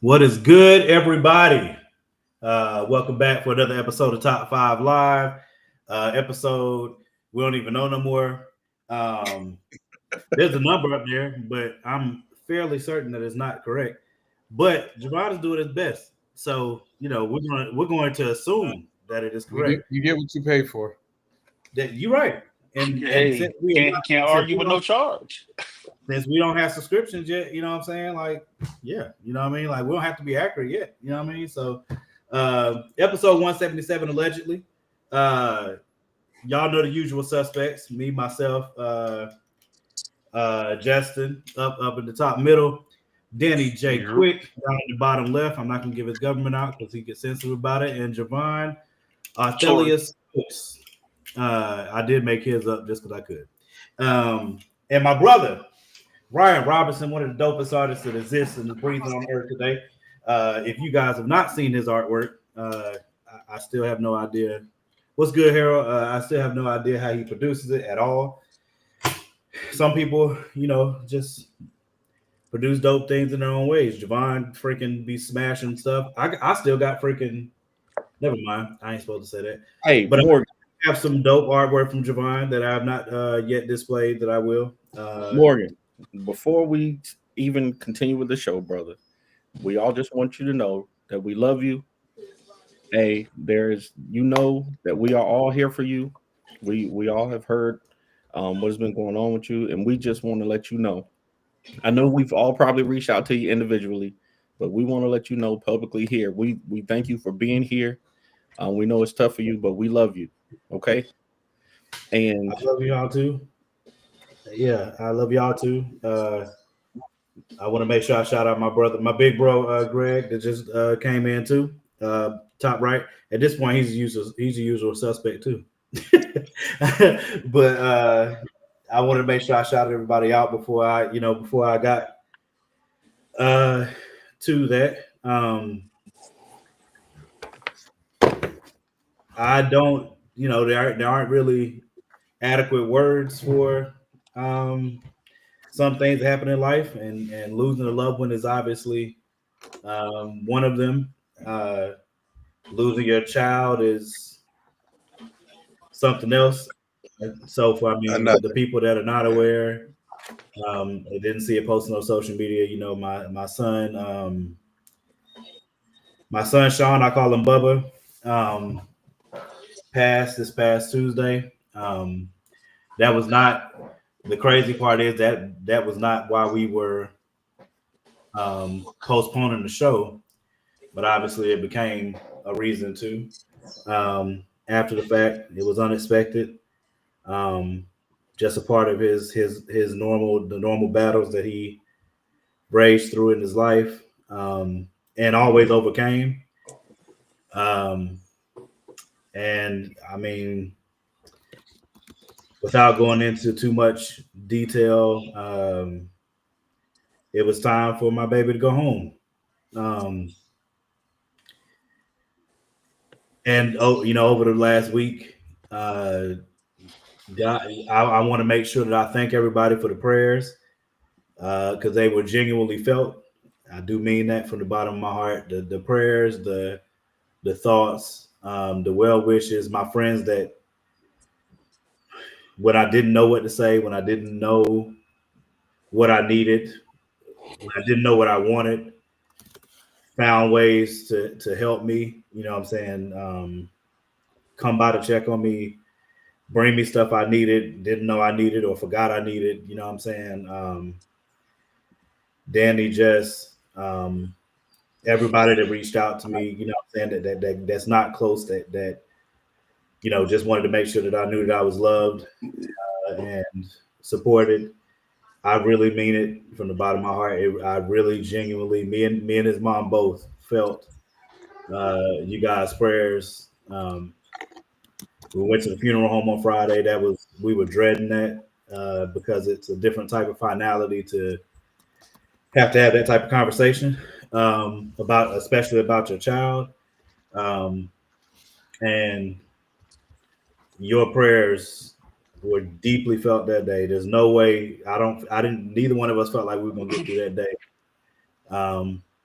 What is good, everybody? Welcome back for another episode of Top 5 Live. Episode we don't even know no more. Um, there's a number up there, but I'm fairly certain that it's not correct. But Javon is doing his best, so we're going to assume that it is correct. You get what you pay for. That you're right, and Hey, can't argue with no charge. since we don't have subscriptions yet, you know what I'm saying? Like, yeah, you know what I mean? Like, we don't have to be accurate yet, you know what I mean? So, episode 177, allegedly. Y'all know the usual suspects, me, myself, Justin, up in the top middle, Danny J. Yeah. Quick down at the bottom left. I'm not going to give his government out because he gets sensitive about it. And Javon Arthelius. I did make his up just because I could. And my brother, Ryan Robinson, one of the dopest artists that exists and is breathing on earth today. If you guys have not seen his artwork, I still have no idea. What's good, Harold? I still have no idea how he produces it at all. Some people, just produce dope things in their own ways. Javon freaking be smashing stuff. I still got freaking. Never mind. I ain't supposed to say that. Hey, but Morgan. I have some dope artwork from Javon that I have not yet displayed that I will. Morgan, before we even continue with the show, brother, we all just want you to know that we love you. Hey, that we are all here for you. We all have heard what has been going on with you, and we just want to let you know. I know we've all probably reached out to you individually, but we want to let you know publicly here. We thank you for being here. We know it's tough for you, but we love you. Okay. And I love y'all too. Yeah, I love y'all too. I want to make sure I shout out my brother, my big bro, Greg, that just came in too. Top right. At this point, he's a usual suspect too. But I want to make sure I shout everybody out before I got to that. I don't, there aren't really adequate words for some things that happen in life, and losing a loved one is obviously one of them. Losing your child is something else. So for the people that are not aware, they didn't see it posted on social media. My son, Sean, I call him Bubba, passed this past Tuesday. That was not the crazy part. Is that was not why we were postponing the show, but obviously it became a reason to. After the fact, it was unexpected. Just a part of his normal battles that he raged through in his life, and always overcame. And I mean, without going into too much detail, it was time for my baby to go home. And over the last week, I want to make sure that I thank everybody for the prayers, because they were genuinely felt. I do mean that from the bottom of my heart. The prayers, the thoughts, the well wishes, my friends that when I didn't know what to say, when I didn't know what I needed, when I didn't know what I wanted, found ways to help me, you know what I'm saying, come by to check on me, bring me stuff I needed, didn't know I needed or forgot I needed, you know what I'm saying. Danny, Jess, everybody that reached out to me, you know what I'm saying, that's not close, that just wanted to make sure that I knew that I was loved and supported. I really mean it from the bottom of my heart. I really genuinely, me and his mom both felt you guys' prayers. We went to the funeral home on Friday. We were dreading that because it's a different type of finality to have that type of conversation especially about your child. And your prayers were deeply felt that day. There's no way neither one of us felt like we were gonna get through that day.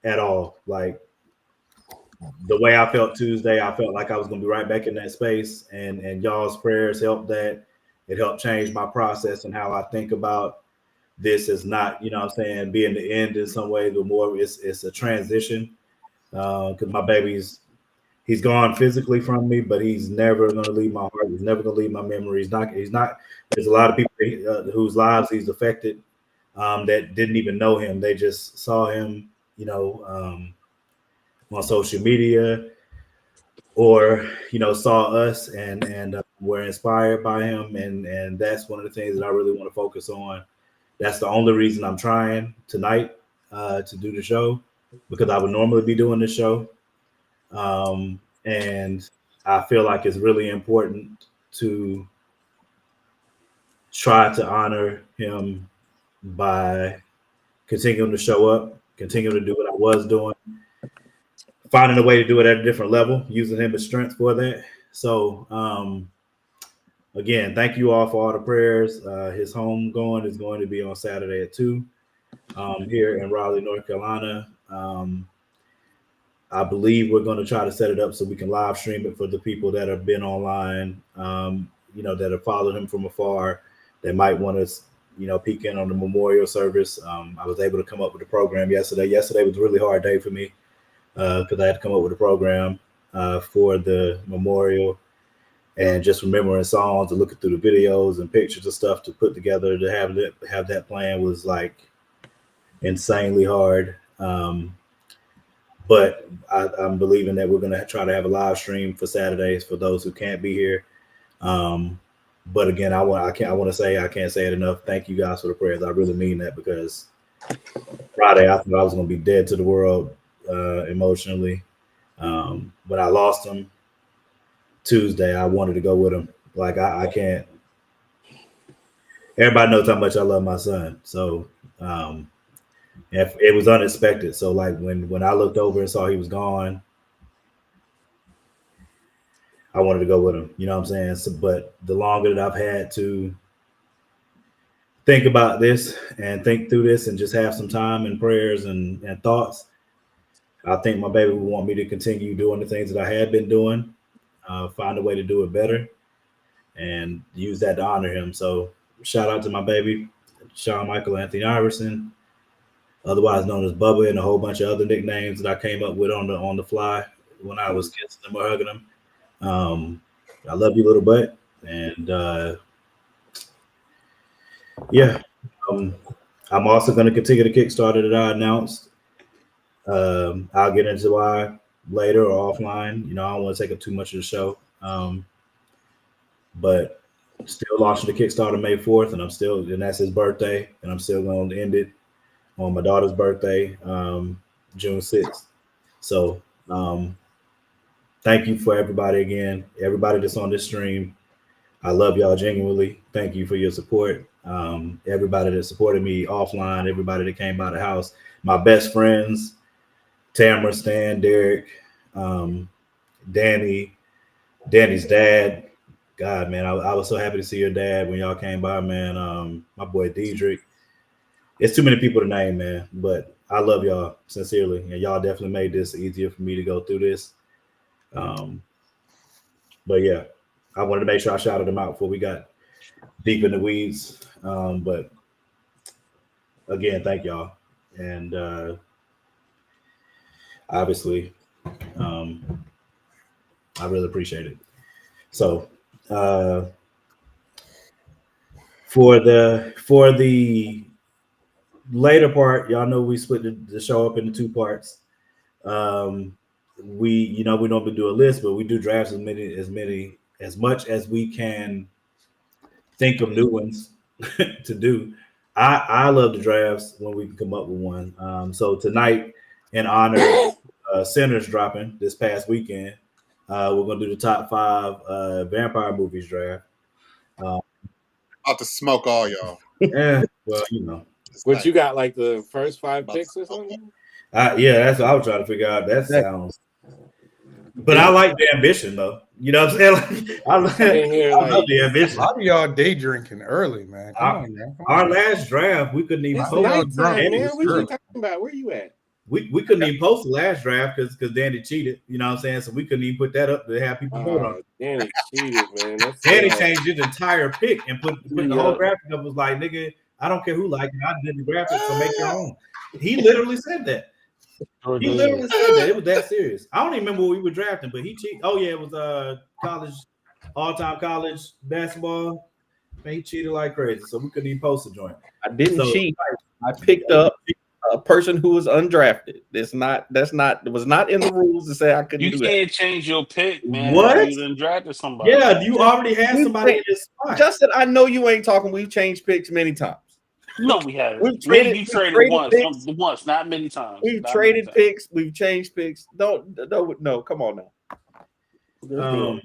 at all. Like the way I felt Tuesday, I felt like I was going to be right back in that space, and y'all's prayers helped that. It helped change my process and how I think about this is not, you know what I'm saying, being the end in some way, but more it's a transition. Because my baby's he's gone physically from me, but he's never going to leave my heart. He's never going to leave my memory. He's not. There's a lot of people whose lives he's affected that didn't even know him. They just saw him, you know, on social media, or you know, saw us and were inspired by him. And that's one of the things that I really want to focus on. That's the only reason I'm trying tonight to do the show, because I would normally be doing the show. And I feel like it's really important to try to honor him by continuing to show up, continuing to do what I was doing, finding a way to do it at a different level, using him as strength for that. So, again, thank you all for all the prayers. His homegoing is going to be on Saturday at 2 here in Raleigh, North Carolina. I believe we're going to try to set it up so we can live stream it for the people that have been online, you know, that have followed him from afar. They might want to, you know, peek in on the memorial service. I was able to come up with a program yesterday. Yesterday was a really hard day for me because I had to come up with a program for the memorial, and just remembering songs and looking through the videos and pictures and stuff to put together to have that plan was like insanely hard. But I'm believing that we're going to try to have a live stream for Saturdays for those who can't be here. But again, I can't say it enough. Thank you guys for the prayers. I really mean that, because Friday I thought I was going to be dead to the world emotionally. When I lost him Tuesday, I wanted to go with him. Like I can't. Everybody knows how much I love my son. So it was unexpected. So like when I looked over and saw he was gone, I wanted to go with him. You know what I'm saying? So, but the longer that I've had to think about this and think through this and just have some time and prayers and thoughts, I think my baby would want me to continue doing the things that I had been doing, find a way to do it better, and use that to honor him. So shout out to my baby, Sean Michael Anthony Iverson, otherwise known as Bubba, and a whole bunch of other nicknames that I came up with on the fly when I was kissing him or hugging him. I love you, little butt. And I'm also going to continue the Kickstarter that I announced. I'll get into why later or offline. You know, I don't want to take up too much of the show. But still launching the Kickstarter May 4th, and that's his birthday, and I'm still going to end it on my daughter's birthday, June 6th. So thank you for everybody again, everybody that's on this stream. I love y'all genuinely. Thank you for your support. Everybody that supported me offline, everybody that came by the house, my best friends, Tamara, Stan, Derek, Danny's dad. God, man, I was so happy to see your dad when y'all came by, man. My boy Diedrich. It's too many people to name, man, but I love y'all sincerely, and y'all definitely made this easier for me to go through this. But yeah, I wanted to make sure I shouted them out before we got deep in the weeds. But again, thank y'all, and obviously, I really appreciate it. So for the later part, y'all know we split the show up into 2 parts. We normally do a list, but we do drafts as much as we can think of new ones to do. I love the drafts when we can come up with one. So tonight, in honor of Sinners dropping this past weekend, we're gonna do the top 5 vampire movies draft. About to smoke all y'all. Yeah, well, you know. What you got, like the first 5 picks or something? Yeah, that's what I was trying to figure out. That sounds. But I like the ambition, though. You know what I'm saying? I love the ambition. A lot of y'all day drinking early, man. Come on, man. Our last draft, we couldn't even. It's nighttime, man. What are you talking about? Where you at? we couldn't even post the last draft because Danny cheated. You know what I'm saying? So we couldn't even put that up to have people vote on it. Danny cheated, man. That's Danny changed his entire pick and put the whole Yeah. graphic up. Was like, nigga, I don't care who like it. I did the graphic, so make your own. He literally said that. He literally said that. It was that serious. I don't even remember what we were drafting, but he cheated. Oh yeah, it was college, all-time college basketball. Man, he cheated like crazy, so we couldn't even post a joint. I didn't cheat. I picked up a person who was undrafted. It was not in the rules to say I couldn't do that. You can't change your pick, man. What? You done drafted somebody. Yeah, you already had somebody in this spot. Justin, I know you ain't talking. We've changed picks many times. No, we haven't. We've Maybe you traded traded once. picks. Once, not many times. We've traded picks. We've changed picks. No, come on now.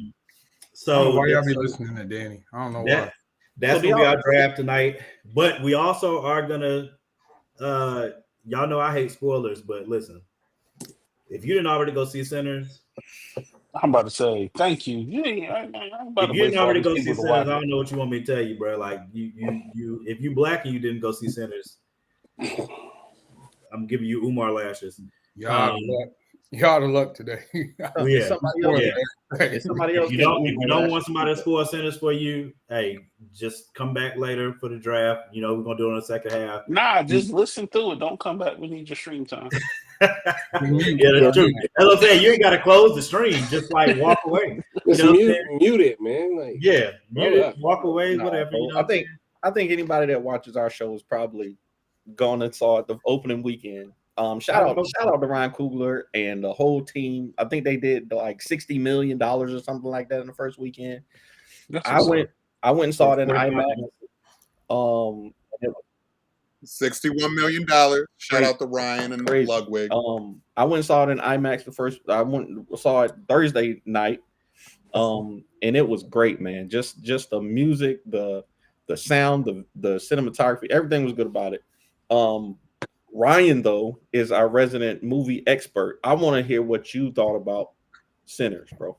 So why y'all be listening to Danny? I don't know why. That's gonna be our draft tonight. But we also are gonna y'all know I hate spoilers, but listen, if you didn't already go see Sinners, I'm about to say thank you. I'm about if you didn't already go see Sinners, I don't know what you want me to tell you, bro. Like you if you black and you didn't go see Sinners, I'm giving you Umar lashes. Y'all out of luck today. Yeah. Somebody else. If you don't want somebody to spoil Sinners for you, hey, just come back later for the draft. You know, we're gonna do it in the second half. Nah, just listen through it. Don't come back. We need your stream time. Yeah, that's true. As I'm saying, you ain't gotta close the stream. Just like walk away. Just mute it, man. Like, yeah, mute it, walk away, whatever. You know I think anybody that watches our show is probably gone and saw it the opening weekend. Shout out to Ryan Coogler and the whole team. I think they did like $60 million or something like that in the first weekend. I went and saw it in IMAX. $61 million. Shout out to Ryan and Ludwig. I went and saw it in IMAX I went and saw it Thursday night. And it was great, man. Just the music, the sound, the cinematography, everything was good about it. Ryan, though, is our resident movie expert. I want to hear what you thought about Sinners, bro.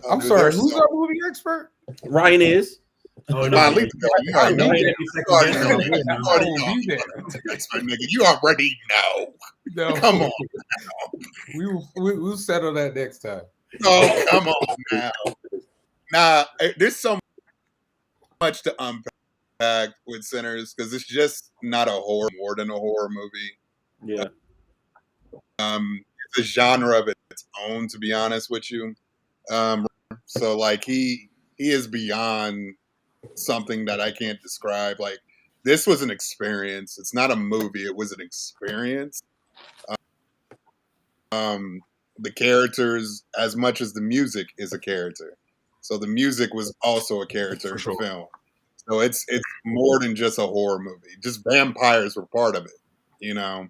I'm sorry, who's our movie expert? Ryan is. Oh, no, you already know. No. Come on. We'll settle that next time. Oh, come on now. Nah, there's so much to unpack with Sinners because it's just not a horror, more than a horror movie. Yeah. It's a genre of its own, to be honest with you. So like he is beyond something that I can't describe. Like, this was an experience. It's not a movie. It was an experience. The characters, as much as the music is a character. So the music was also a character in the film. So it's more than just a horror movie. Just vampires were part of it, you know.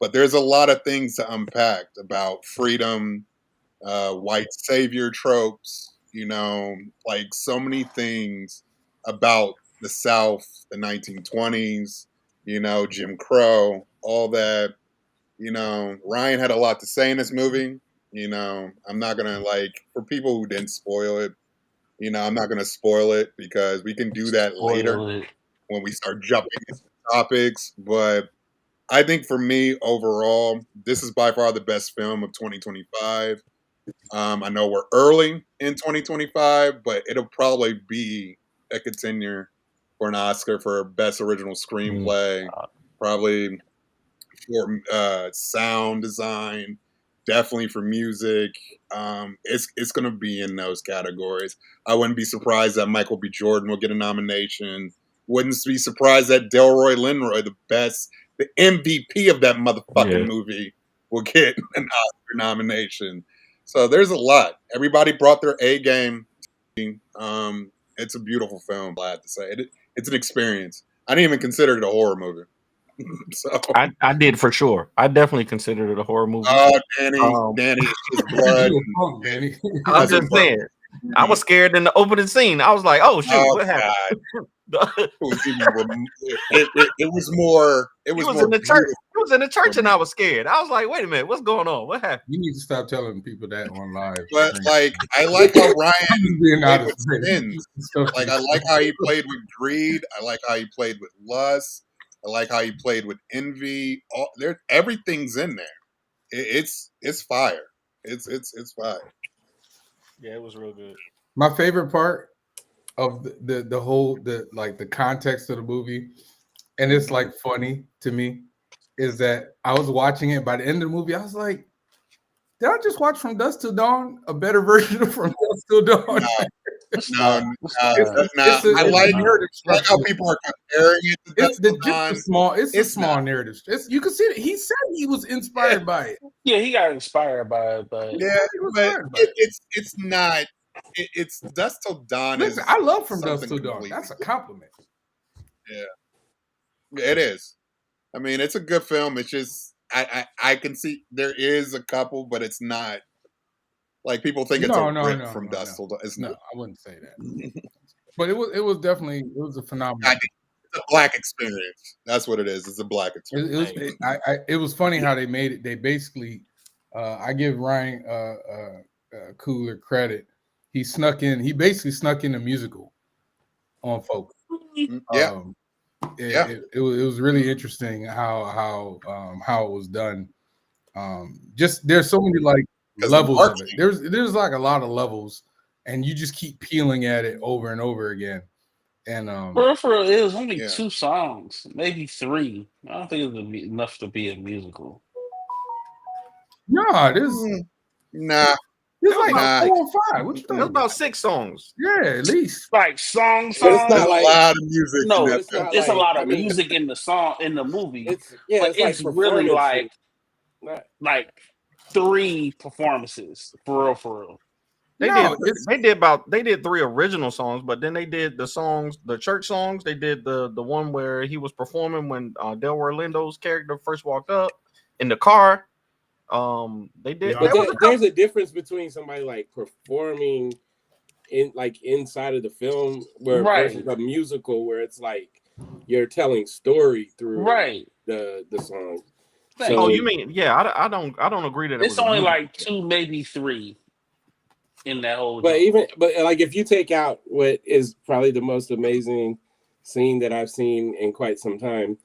But there's a lot of things to unpack about freedom, white savior tropes, you know, like so many things about the South, the 1920s, you know, Jim Crow, all that. You know, Ryan had a lot to say in this movie. You know, I'm not going to, like, for people who didn't spoil it, you know, I'm not going to spoil it because we can do that later when we start jumping into topics. But I think for me, overall, this is by far the best film of 2025. I know we're early in 2025, but it'll probably be a contender for an Oscar for Best Original Screenplay, probably for sound design, definitely for music. It's going to be in those categories. I wouldn't be surprised that Michael B. Jordan will get a nomination. Wouldn't be surprised that Delroy Linroy, the MVP of that motherfucking movie, will get an Oscar nomination. So there's a lot. Everybody brought their A game. It's a beautiful film, I have to say. It's an experience. I didn't even consider it a horror movie. So I did for sure. I definitely considered it a horror movie. Oh, Danny, it's just blood. Danny. I'm just saying. I was scared in the opening scene. I was like, "Oh shoot, what happened?" It was more. It was more in the church. It was in the church, and I was scared. I was like, "Wait a minute, what's going on? What happened?" You need to stop telling people that on live. But like, I like how Ryan played with sins. Like, I like how he played with greed. I like how he played with lust. I like how he played with envy. Everything's in there. It's fire. It's fire. Yeah, it was real good. My favorite part of the whole the context of the movie, and it's like funny to me, is that I was watching it. By the end of the movie, I was like, did I just watch From Dusk Till Dawn? A better version of From Dusk Till Dawn? No. It's I like how structure. people are comparing it to Dusk Till Just Dawn. a small. It's a small not. narrative. You can see it. He said he was inspired by it. Yeah, he got inspired by it, but Yeah, but it's not. It's Dusk Till Dawn. Listen, is I love From Dusk something Till Dawn. completely That's a compliment. Yeah, it is. I mean, it's a good film. It's just I can see there is a couple, but it's not like people think it's rip from Dusk Till Dawn. It's No, not. I wouldn't say that. But it was definitely a phenomenal. It's a black experience. That's what it is. It's a black experience. It was funny how they made it. They basically, I give Ryan Coogler credit. He basically snuck in a musical on folk. Yeah. It was really interesting how it was done. Just there's so many like levels of it. There's like a lot of levels, and you just keep peeling at it over and over again. And for real, it was only 2 songs, maybe 3. I don't think it was enough to be a musical. No, there's nah. It's like 4 or 5. What you talking about? About 6 songs. Yeah, at least. Like songs. But it's not like a lot of music. No, in it's a lot of music in the song in the movie. It's it's like really like not, 3 performances for real. They did 3 original songs, but then they did the church songs. They did the one where he was performing when Delroy Lindo's character first walked up in the car. They did. There's a difference between somebody like performing in like inside of the film versus a musical where it's like you're telling story through the song. So, you mean I don't agree that it's only like 2, maybe 3 in that whole. But like if you take out what is probably the most amazing scene that I've seen in quite some time.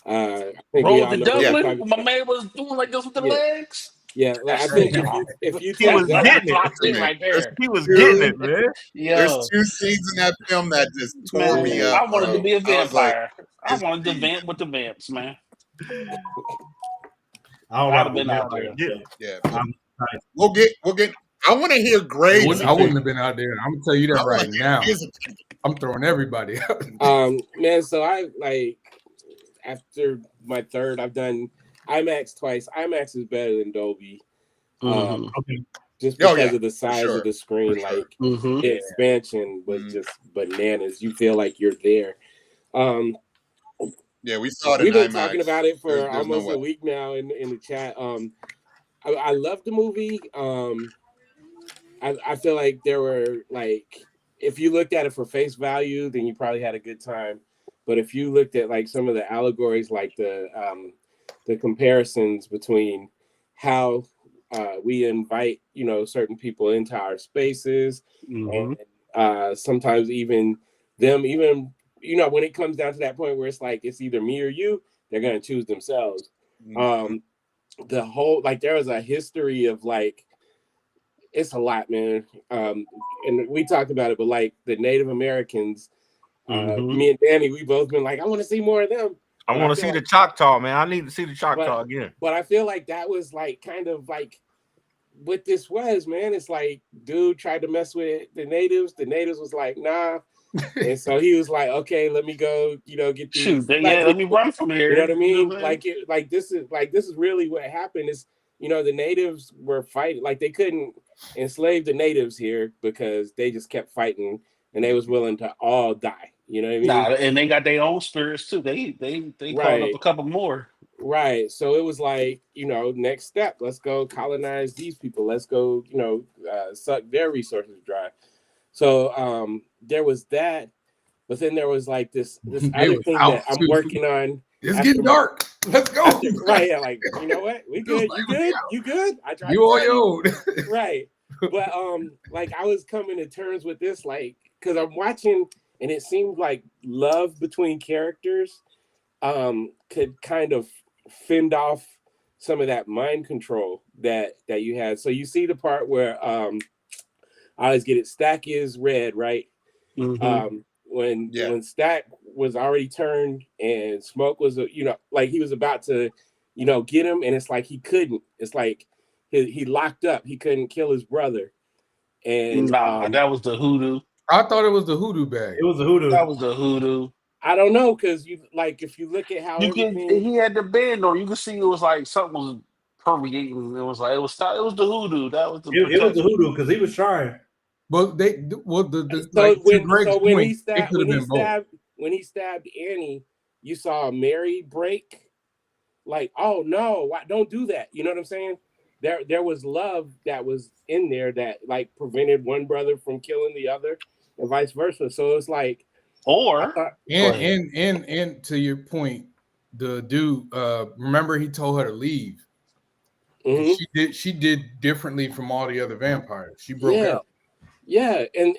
Roll the Dublin. My man was doing like this with the legs. Yeah, like, I think if you he was getting it right there. He was getting it, man. There's 2 scenes in that film that just tore me up. I wanted to be a vampire. I wanted to vamp with the vamps, man. I don't know. Yeah. We'll get. I want to hear Graves. I wouldn't have been out there. I'm gonna tell you that right now. I'm throwing everybody out. Man, so I like after my third, I've done IMAX twice. IMAX is better than Dolby. Just because of the size of the screen, like the expansion was just bananas. You feel like you're there. Yeah, we saw it. We've been talking about it for almost a week now in the chat. I love the movie. I feel like there were like, if you looked at it for face value, then you probably had a good time. But if you looked at like some of the allegories, like the comparisons between how we invite, certain people into our spaces, and sometimes even them, when it comes down to that point where it's like it's either me or you, they're gonna choose themselves. The whole there was a history of it's a lot, man. And we talked about it, but like the Native Americans, me and Danny, we both been like, I want to see more of them. I want to see the Choctaw, man. I need to see the Choctaw again. But I feel like that was kind of what this was, man. It's like, dude tried to mess with the natives. The natives was like, nah. And so he was like, okay, let me go, get these. Let me run from here. You know what I mean? This is really what happened is, the natives were fighting. Like, they couldn't enslave the natives here because they just kept fighting and they was willing to all die. You know what I mean? And they got their own spirits too. They called up a couple more. Right. So it was like, next step, let's go colonize these people. Let's go, suck their resources dry. So there was that. But then there was like this other thing that I'm working on. It's getting dark. Let's go. Right. Yeah, like, you know what? We good. You good? I tried. You on your own. Right. But I was coming to terms with this, because I'm watching and it seemed like love between characters could kind of fend off some of that mind control that you had. So you see the part where I always get it. Stack is red, right? Mm-hmm. When Stack was already turned and Smoke was, like he was about to, get him, and it's like he couldn't. It's like he locked up. He couldn't kill his brother. And that was the hoodoo. I thought it was the hoodoo bag. It was a hoodoo. That was the hoodoo. I don't know, because if you look at how He had the band on. You could see it was like something was permeating. It was the hoodoo. That was the it was the hoodoo because he was trying. But when he stabbed Annie, you saw Mary break. Like, oh no, why, don't do that. You know what I'm saying? There was love that was in there that like prevented one brother from killing the other, and vice versa. So it's like, and to your point, the dude, remember he told her to leave. Mm-hmm. She did differently from all the other vampires. She broke out. Yeah, and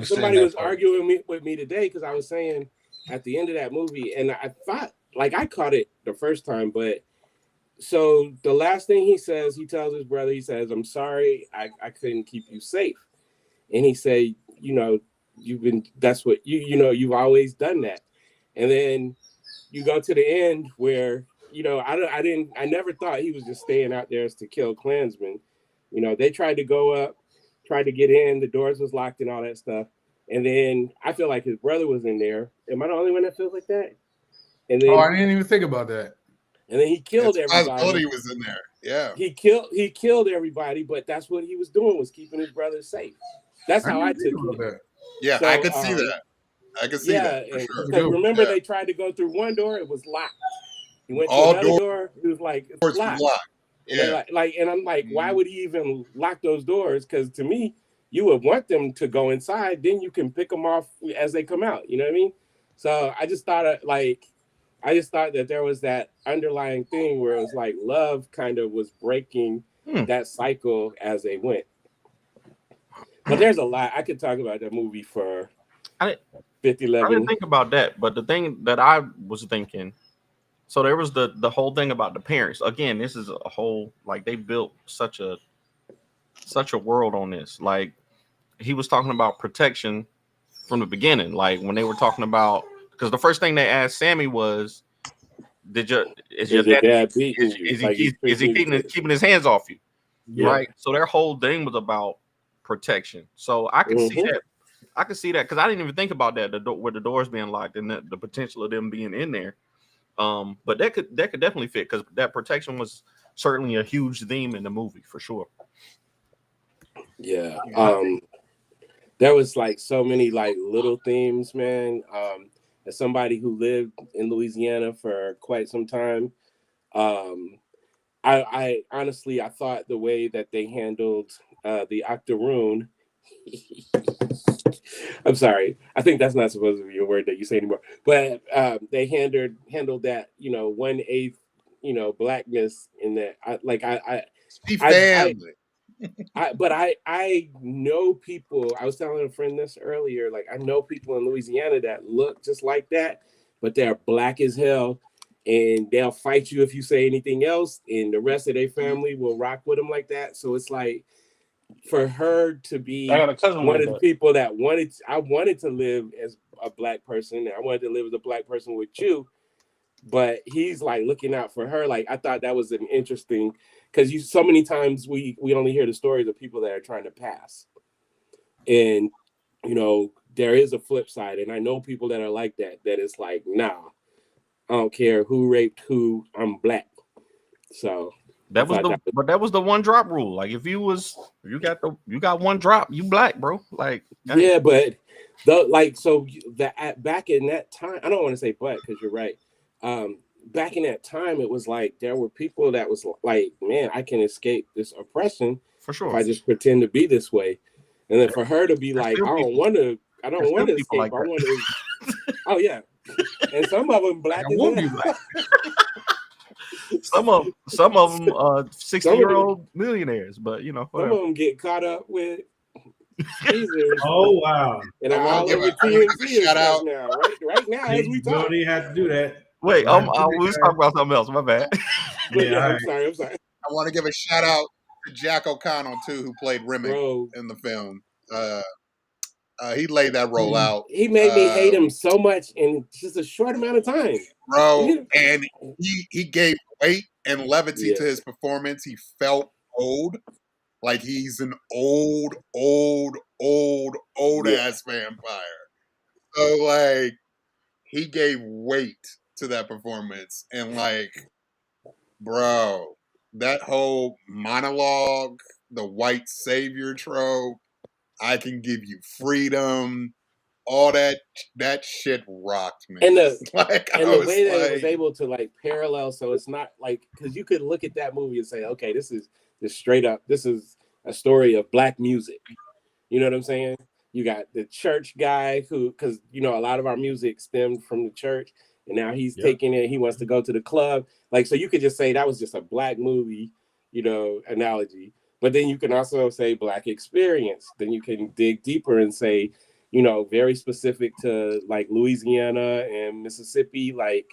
somebody was arguing with me today because I was saying at the end of that movie, and I thought like I caught it the first time, but so the last thing he says, he tells his brother, he says, "I'm sorry, I couldn't keep you safe," and he said, you've always done that, and then you go to the end where I never thought he was just staying out there to kill Klansmen. They tried to go up, tried to get in, the doors was locked and all that stuff. And then I feel like his brother was in there. Am I the only one that feels like that? And then, I didn't even think about that. And then he killed everybody. Possibility was in there. Yeah. He killed everybody, but that's what he was doing, was keeping his brother safe. That's how I took it. Yeah, so, I could see that. I could see that. For sure. Because remember, they tried to go through one door, it was locked. He went to another door, he was like, it's locked. Yeah. And I'm like, why would he even lock those doors? Because to me, you would want them to go inside, then you can pick them off as they come out. You know what I mean? So I just thought that there was that underlying thing where it was like love kind of was breaking that cycle as they went. But there's a lot. I could talk about that movie for 50, 11. I didn't think about that, but the thing that I was thinking, so there was the whole thing about the parents. Again, this is a whole, like, they built such a world on this. Like, he was talking about protection from the beginning. Like, when they were talking about, because the first thing they asked Sammy was, is your dad keeping his hands off you? Yeah. Right. So their whole thing was about protection. So I could see that. I could see that because I didn't even think about that, with the doors being locked and the potential of them being in there. But that could definitely fit because that protection was certainly a huge theme in the movie for sure. Yeah. There was like so many like little themes, man. As somebody who lived in Louisiana for quite some time, I honestly, I thought the way that they handled the octoroon, I'm sorry, I think that's not supposed to be a word that you say anymore, but they handled that, 1/8, blackness in that. I know people, I was telling a friend this earlier, like I know people in Louisiana that look just like that, but they're black as hell, and they'll fight you if you say anything else, and the rest of their family will rock with them like that. So it's like, for her to be one of the people that I wanted to live as a black person, I wanted to live as a black person with you, but he's like looking out for her. Like, I thought that was an interesting, because so many times we only hear the stories of people that are trying to pass, and there is a flip side, and I know people that are like that it's like, nah, I don't care who raped who, I'm black. So that was the one drop rule. Like, if you got one drop, you black, bro. Like, yeah, but back in that time, I don't want to say but, because you're right. Back in that time, it was like there were people that was like, man, I can escape this oppression for sure if I just pretend to be this way. And then for her to be like, I don't want to escape. Like, I want to. Oh yeah, and some of them black as well. Some of them 60-year-old millionaires, but some of them get caught up with Jesus. Oh wow! And I I'm wanna all give over a- I wanna TMZ give a and shout stuff out. now. Right now, as we You talk. don't even have to do that. Wait, Right. we was talking about something else. My bad. But yeah, all I'm right. sorry. I want to give a shout out to Jack O'Connell too, who played Remick Bro, in the film. He laid that role out, he made me hate him so much in just a short amount of time. bro. And he gave weight and levity Yeah. to his performance. He felt old, like he's an old Yeah. ass vampire. So like he gave weight to that performance, and like, bro, that whole monologue, the white savior trope, I can give you freedom, all that shit rocked me. And the like and I the was way that like, it was able to like parallel, so it's not like, because you could look at that movie and say, okay, this is just straight up, this is a story of black music. You know what I'm saying? You got the church guy who, because you know, a lot of our music stemmed from the church, and now he's taking it, he wants to go to the club. Like, so you could just say that was just a black movie, you know, analogy. But then you can also say black experience. Then you can dig deeper and say, you know, very specific to like Louisiana and Mississippi, like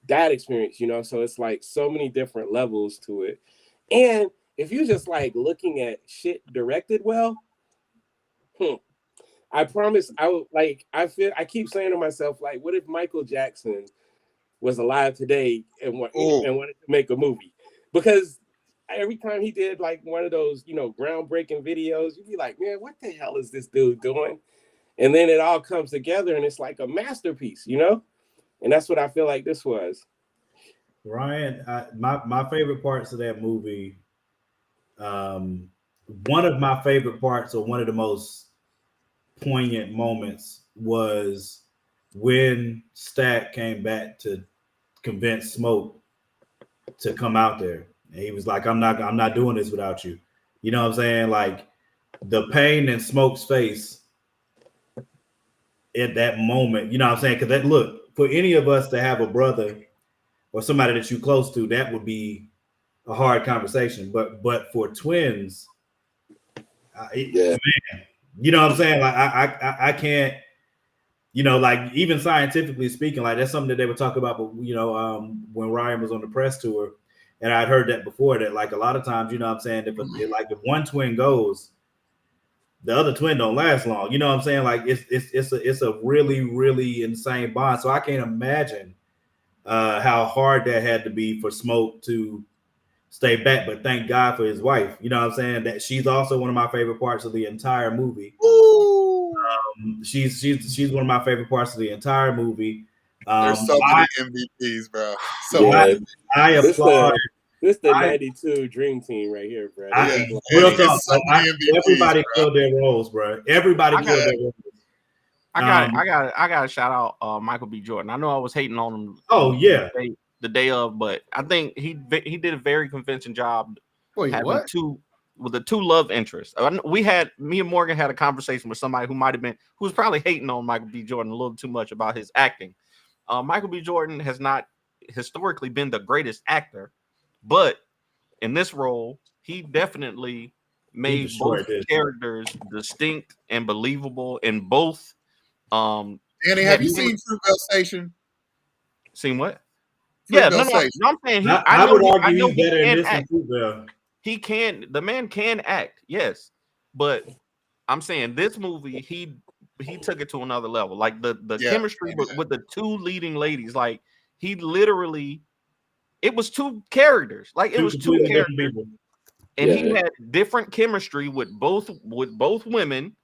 that experience, you know. So it's like so many different levels to it. And if you just like looking at shit directed well, I promise I would like, I keep saying to myself, like, what if Michael Jackson was alive today and wanted to make a movie? Because every time he did like one of those, you know, groundbreaking videos, you'd be like, man, what the hell is this dude doing? And then it all comes together and it's like a masterpiece, you know? And that's what I feel like this was. Ryan, my favorite parts of that movie, one of my favorite parts, or one of the most poignant moments, was when Stack came back to convince Smoke to come out there. And he was like, I'm not doing this without you. You know what I'm saying? Like the pain in Smoke's face at that moment, you know what I'm saying? Because that, look, for any of us to have a brother or somebody that you close to, that would be a hard conversation. But for twins, man, you know what I'm saying? Like I can't, you know, like even scientifically speaking, like that's something that they would talk about. But you know, when Ryan was on the press tour, and I'd heard that before, that like a lot of times, you know what I'm saying, if one twin goes, the other twin don't last long. You know what I'm saying? Like it's a really, really insane bond. So I can't imagine how hard that had to be for Smoke to stay back. But thank God for his wife. You know what I'm saying? That she's also one of my favorite parts of the entire movie. She's one of my favorite parts of the entire movie. There's so many MVPs, bro. So I applaud. This the 92 Dream Team right here, bro. Real talk. Everybody killed their roles, bro. Everybody killed their roles. I got to shout out Michael B. Jordan. I know I was hating on him. Oh yeah, the day of, but I think he did a very convincing job. Wait, what? With the two love interests. Me and Morgan had a conversation with somebody who was probably hating on Michael B. Jordan a little too much about his acting. Michael B. Jordan has not historically been the greatest actor, but in this role, he definitely made both characters distinct and believable in both. Danny, have you seen Fruitvale Station? Seen what? Fruitvale Station. No, I'm saying I would argue he's better in this than Fruitvale. The man can act, yes, but I'm saying this movie, he took it to another level. Like the chemistry with the two leading ladies, like he literally, it was two characters, like it was two characters, and he had different chemistry with both women.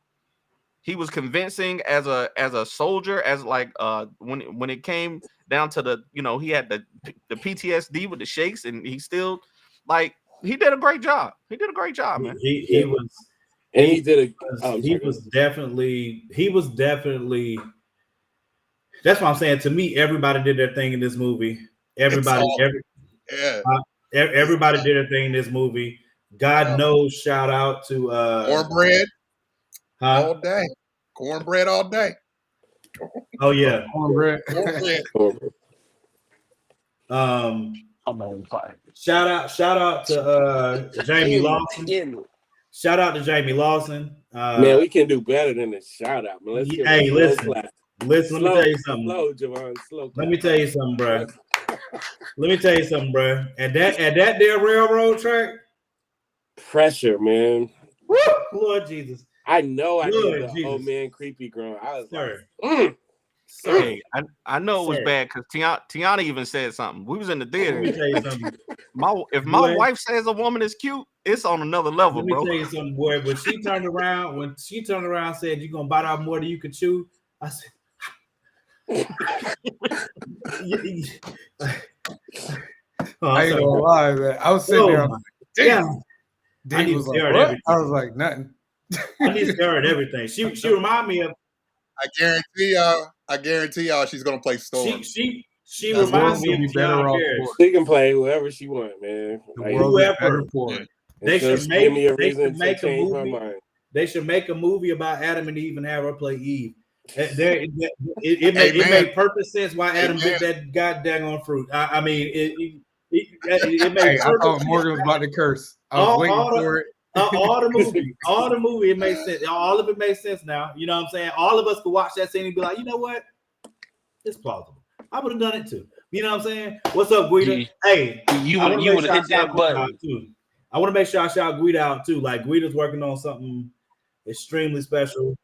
He was convincing as a soldier, as like when it came down to the, you know, he had the PTSD with the shakes, and he still like. He did a great job. He did a great job, man. He was definitely. That's what I'm saying. To me, everybody did their thing in this movie. Everybody did their thing in this movie. God knows. Shout out to Cornbread all day. Cornbread all day. Oh yeah, cornbread. I'm on fire. Shout out to Jamie Lawson. Shout out to Jamie Lawson. Man, we can do better than a shout out, man. Let's give Hey, a listen. slow clap. Listen, let me tell you something. Slow, Javon, slow clap. Let me tell you something, bro. Let me tell you something, bro. At that there railroad track, pressure, man. Woo, Lord Jesus. I know I Lord did the Jesus. old man creepy groan. I was Sir. like, Hey, I know it was bad because Tiana even said something. We was in the theater. Let me tell you something. If my wife says a woman is cute, it's on another level, bro. Let me tell you something, boy. When she turned around and said, "You're gonna bite off more than you can chew," I said, I ain't gonna lie, man. I was sitting there. Damn. Dave was like, what? I was like, nothing. I need to stare at everything. She remind me of. I guarantee y'all, she's gonna play Storm. She reminds me of better off. She can play whoever she wants, man. Like, whoever. They should make me a reason make to a change movie. my mind. They should make a movie about Adam and Eve and have her play Eve. It made perfect sense why Adam bit that goddamn fruit. I mean, it made. I thought Morgan was about to curse. I was waiting for it. All the movie, it makes sense. All of it makes sense now. You know what I'm saying? All of us could watch that scene and be like, you know what? It's plausible. I would have done it too. You know what I'm saying? What's up, Guida? Hey, you would have hit that button too. I want to make sure I shout Guida out too. Like Guida's working on something extremely special.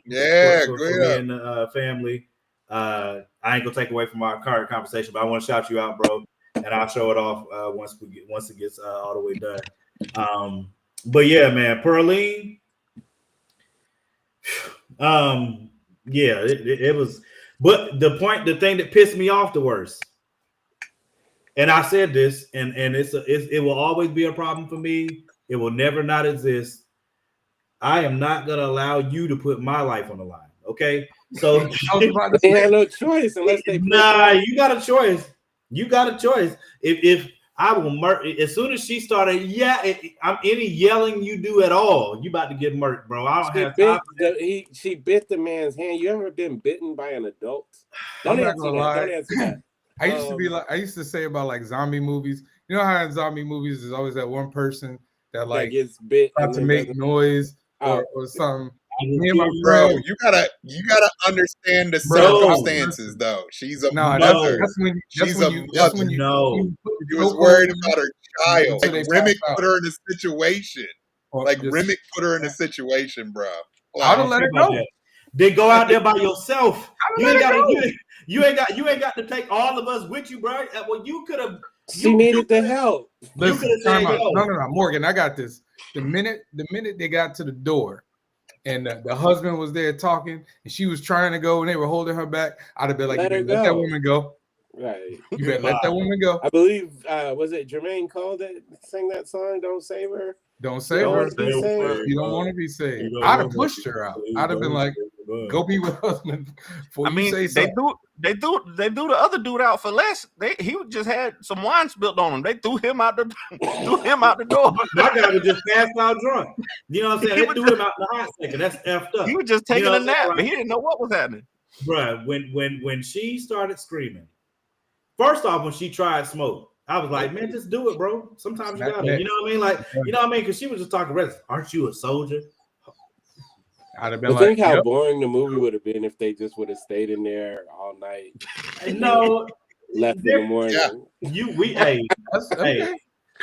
Yeah, for me and the family. I ain't gonna take away from our current conversation, but I want to shout you out, bro, and I'll show it off once it gets all the way done. But yeah, man, Pearline. Yeah, it was. But the thing that pissed me off the worst, and I said this, and it will always be a problem for me. It will never not exist. I am not gonna allow you to put my life on the line. Okay, so they have no choice unless they. Nah, you got a choice. You got a choice. If I will murder as soon as she started. I'm any yelling you do at all. You about to get murked, bro. I don't have time. She bit the man's hand. You ever been bitten by an adult? Don't answer that. I used to be like, I used to say about like zombie movies. You know how in zombie movies there's always that one person that like gets bit about to make noise or something. Me and my bro, you gotta understand the circumstances though. She's a mother. She's a mother. She was worried about her child. Like Remick put her in a situation. Remick put her in a situation, bro. I'd have let her go. Then go out there by yourself. You ain't got to take all of us with you, bro. Well, you could have. She needed the help. Listen, no, Morgan, I got this. The minute they got to the door, and the husband was there talking, and she was trying to go, and they were holding her back, I'd have been like, let that woman go. Right. You better let that woman go. I believe, was it Jermaine Cole that sang that song, Don't Save Her? Don't save her. You don't want to be saved. I'd have pushed her out. I'd have been like, go be with husband. I mean, they threw the other dude out for less. He just had some wine spilled on him. They threw him out the door. My guy was just passed out drunk. You know what I'm saying? They threw him out in the hot second. That's effed up. He was just taking a nap, but he didn't know what was happening. Bruh, when she started screaming, first off, when she tried smoke, I was like, man, just do it, bro. Sometimes you gotta, you know what I mean? Like, you know what I mean? Because she was just talking residents. Aren't you a soldier? I'd have been think how boring the movie would have been if they just would have stayed in there all night. No, left in the morning. Yeah.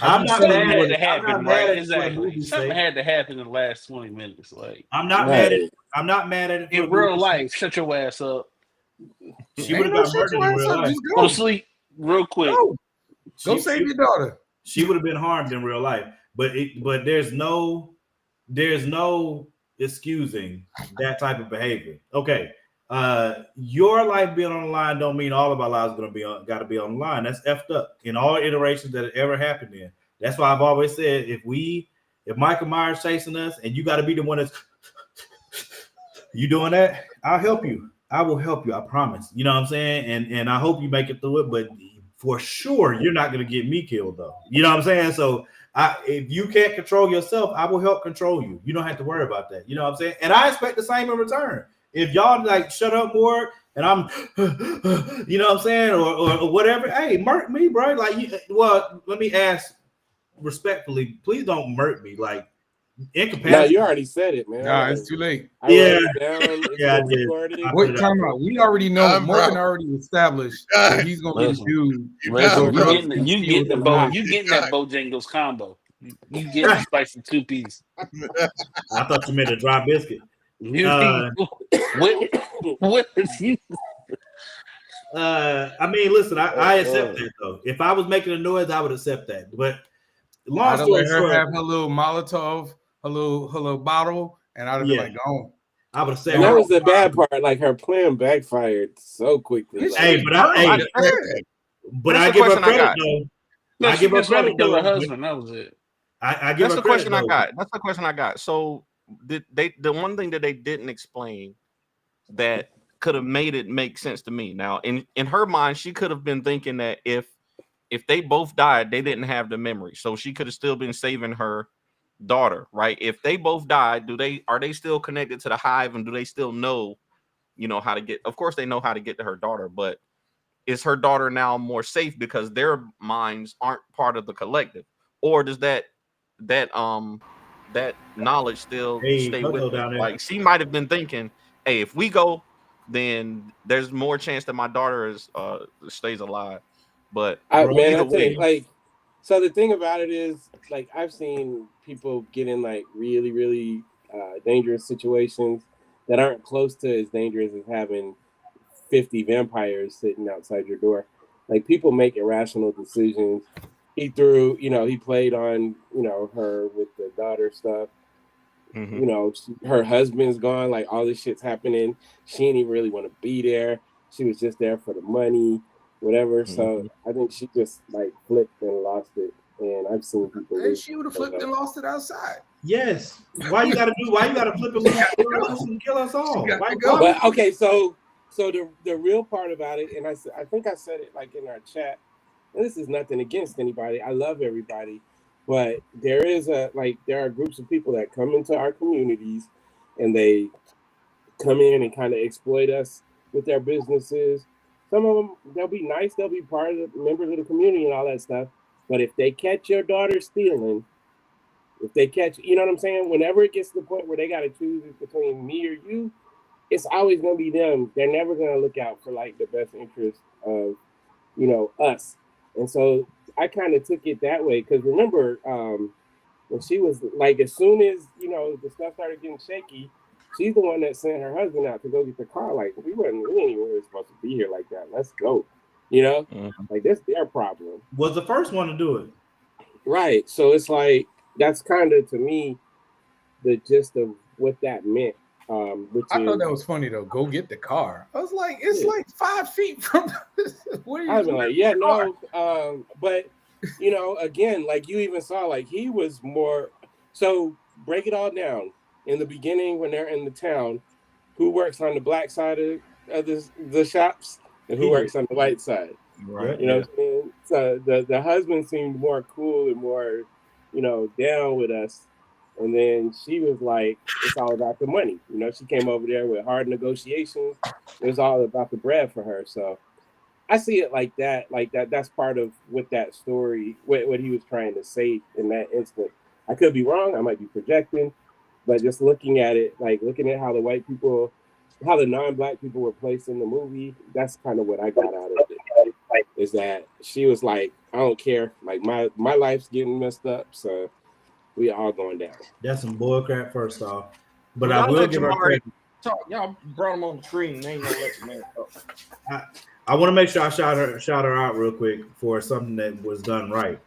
I'm not mad at happen, right? Exactly. Something had to happen in the last 20 minutes. Like, I'm not mad at it. In real life, shut your ass up. She would have got murdered in real life. Go to sleep real quick. Go save your daughter. She would have been harmed in real life, but there's no excusing that type of behavior. Okay, your life being on the line don't mean all of our lives got to be on the line. That's effed up in all iterations that have ever happened in. That's why I've always said if Michael Myers chasing us and you got to be the one that's you doing that, I'll help you. I will help you. I promise. You know what I'm saying? And I hope you make it through it, but for sure, you're not going to get me killed, though. You know what I'm saying? So if you can't control yourself, I will help control you. You don't have to worry about that. You know what I'm saying? And I expect the same in return. If y'all like shut up more and I'm, you know what I'm saying, or whatever, hey, murk me, bro. Like, well, let me ask respectfully, please don't murk me. Like, incapacitated. No, you already said it, man. Nah, it's too late. I wrote it down. It's Yeah, I been did. recorded. Wait, time out. We already know. Morgan bro. already established that he's gonna Listen. do. Listen, bro. you getting that Bojangles combo. You getting the spicy 2-piece. I thought you meant a dry biscuit. What is you? I mean, listen, I accept that though. If I was making a noise, I would accept that. But long I'd have story let her short, have her little Molotov, her little bottle, and I'd have been like, "Go on." I would have said And that was the bad part. Like her plan backfired so quickly. Hey, Like, but I give her credit though. No, I give her credit though. though. Her husband, that was it. I give That's her the credit question though. I got. That's the question I got. So the one thing that they didn't explain that could have made it make sense to me. Now, in her mind, she could have been thinking that if they both died, they didn't have the memory, so she could have still been saving her daughter, right? If they both died, are they still connected to the hive, and do they still know, how to get? Of course, they know how to get to her daughter, but is her daughter now more safe because their minds aren't part of the collective, or does that knowledge still stay with her? Like she might have been thinking, hey, if we go, then there's more chance that my daughter stays alive. But I think like, so the thing about it is, like, I've seen people get in like really, really dangerous situations that aren't close to as dangerous as having 50 vampires sitting outside your door. Like, people make irrational decisions. He played on, her with the daughter stuff. Mm-hmm. Her husband's gone, like all this shit's happening. She didn't even really want to be there. She was just there for the money, whatever. Mm-hmm. So I think she just like flipped and lost it. And I've seen people. And she would have flipped and lost it outside. Yes. Why you gotta flip and kill us all? But okay, so the real part about it, and I think I said it like in our chat, and this is nothing against anybody. I love everybody. But there are groups of people that come into our communities and they come in and kind of exploit us with their businesses. Some of them, they'll be nice. They'll be part of the members of the community and all that stuff. But if they catch your daughter stealing, you know what I'm saying? Whenever it gets to the point where they got to choose between me or you, it's always going to be them. They're never going to look out for like the best interest of, us. And so I kind of took it that way, because remember when she was like, as soon as the stuff started getting shaky, she's the one that sent her husband out to go get the car. Like, we ain't even really supposed to be here like that. Let's go. Like, that's their problem. Was the first one to do it, right? So it's like, that's kind of, to me, the gist of what that meant. I thought that was funny though. Go get the car. I was like, it's like 5 feet from. What are you? I've been like, yeah, no. But again, like you even saw, like he was more. So break it all down. In the beginning, when they're in the town, who works on the black side of the shops, and who works on the white side? Right. What I'm saying? So the husband seemed more cool and more, down with us. And then she was like, it's all about the money. She came over there with hard negotiations. It was all about the bread for her. So I see it like that. That's part of what that story, what he was trying to say in that instant. I could be wrong. I might be projecting. But just looking at it, like looking at how the non-black people were placed in the movie, that's kind of what I got out of it. Is that she was like, I don't care. Like, my life's getting messed up. So we all going down. That's some bull crap, first off. But I will give her credit. Y'all brought him on the screen. They ain't gonna let you man talk. I want to make sure I shout her out real quick for something that was done right.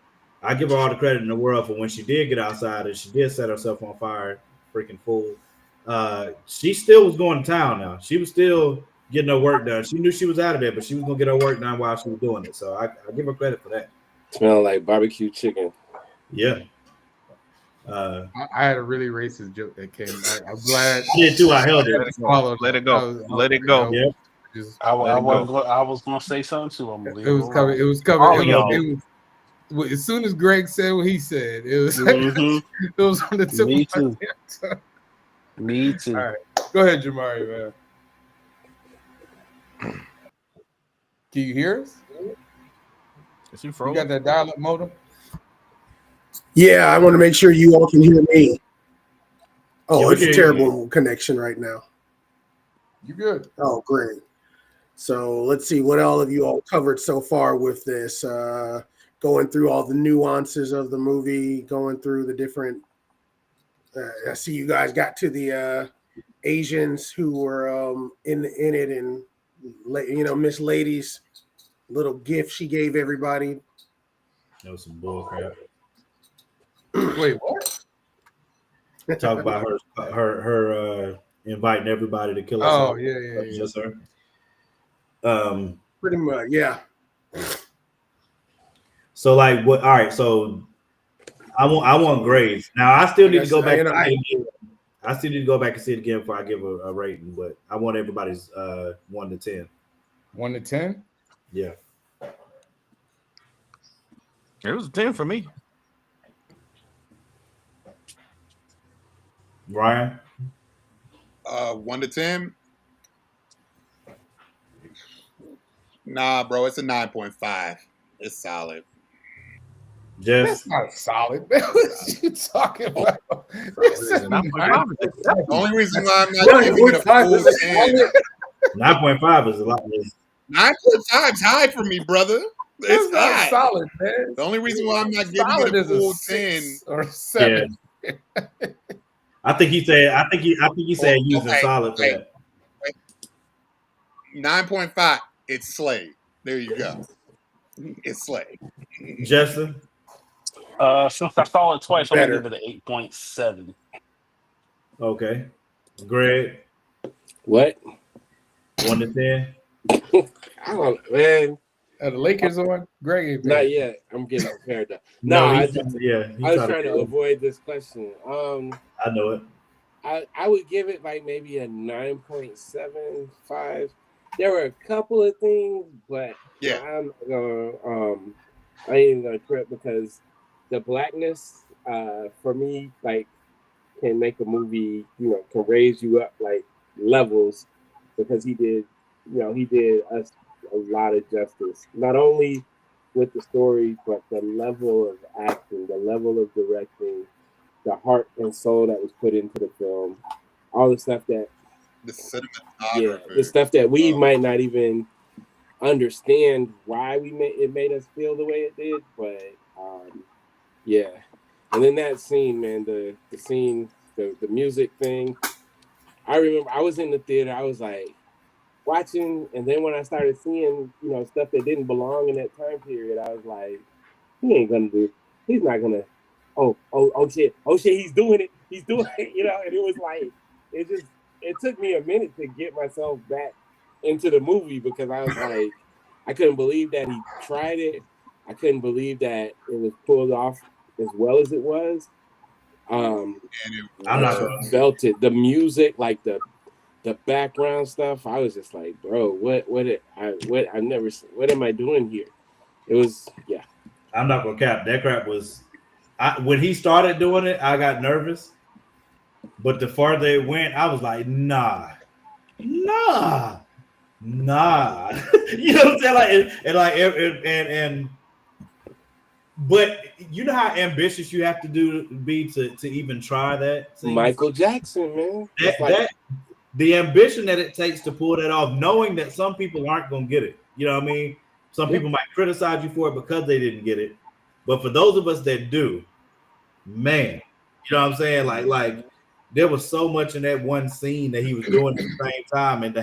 I give her all the credit in the world for when she did get outside and she did set herself on fire, freaking fool. She still was going to town now. She was still getting her work done. She knew she was out of there, but she was gonna get her work done while she was doing it. So I give her credit for that. Smell like barbecue chicken. Yeah. I had a really racist joke that came. I'm glad. I did too. I held it. Let it go. Let it go. Yeah. I was gonna say something too. It was covered. It was covered. As soon as Greg said what he said, it was it was on the tip Me of my too. tongue. Me too. All right, go ahead, Jamari, man. Can you hear us? Is he You frozen? got that dial-up modem? Yeah, I want to make sure you all can hear me. Oh, Yeah, we it's a can- terrible connection right now. You good? Oh, great. So let's see what all of you all covered so far with this. Going through all the nuances of the movie, going through the different. I see you guys got to the Asians who were in it, and Miss Lady's little gift she gave everybody. That was some bull crap. Wait, what? Talk about her inviting everybody to kill us. Oh, all. yeah. Just her. Pretty much, yeah. So like what? All right. So I want grades. Now I still need to go back. I still need to go back and see it again before I give a rating. But I want everybody's 1 to 10. 1 to 10. Yeah. It was a 10 for me. Ryan. 1 to 10. Nah, bro, it's a 9.5. It's solid. Just That's not solid. What you talking about? The only reason why I'm not giving it a full 10. 9.5 is a lot. 9.5 is high for me, brother. It's That's not high. solid, man. The only reason why I'm not giving Solid it a is full 6 10. or 7. I think he said using solid for that. 9.5. It's Slade. There you go. It's Slade. Justin. Since I saw it twice, I'm Better. gonna give it an 8.7. Okay. Greg. What? 1 to 10. I don't, man. The Lakers on? Greg ain't Not there. yet. I'm getting prepared though. No, I he's yeah. was trying to avoid this question. I know it. I would give it like maybe a 9.75. There were a couple of things, but Yeah. I'm not gonna I ain't even gonna trip because the blackness for me like can make a movie, can raise you up like levels because he did us a lot of justice, not only with the story, but the level of acting, the level of directing, the heart and soul that was put into the film, all the stuff that The cinematography. the stuff that we might not even understand why it made us feel the way it did, but yeah. And then that scene, man, the scene, the music thing. I remember I was in the theater. I was like watching, and then when I started seeing, stuff that didn't belong in that time period, I was like, he's not gonna. Oh shit, he's doing it, and it was like, it took me a minute to get myself back into the movie because I was like, I couldn't believe that he tried it. I couldn't believe that it was pulled off as well as it was. I'm not sure. Felt it. The music, like the background stuff, I was just like, bro, what am I doing here? It was, yeah. I'm not gonna cap. That crap was when he started doing it, I got nervous. But the farther it went, I was like, nah. You know what I'm saying? But you know how ambitious you have to be to even try that scene? Michael Jackson, man. The ambition that it takes to pull that off, knowing that some people aren't gonna get it. You know what I mean? Some people might criticize you for it because they didn't get it. But for those of us that do, man, you know what I'm saying? Like there was so much in that one scene that he was doing at the same time, and the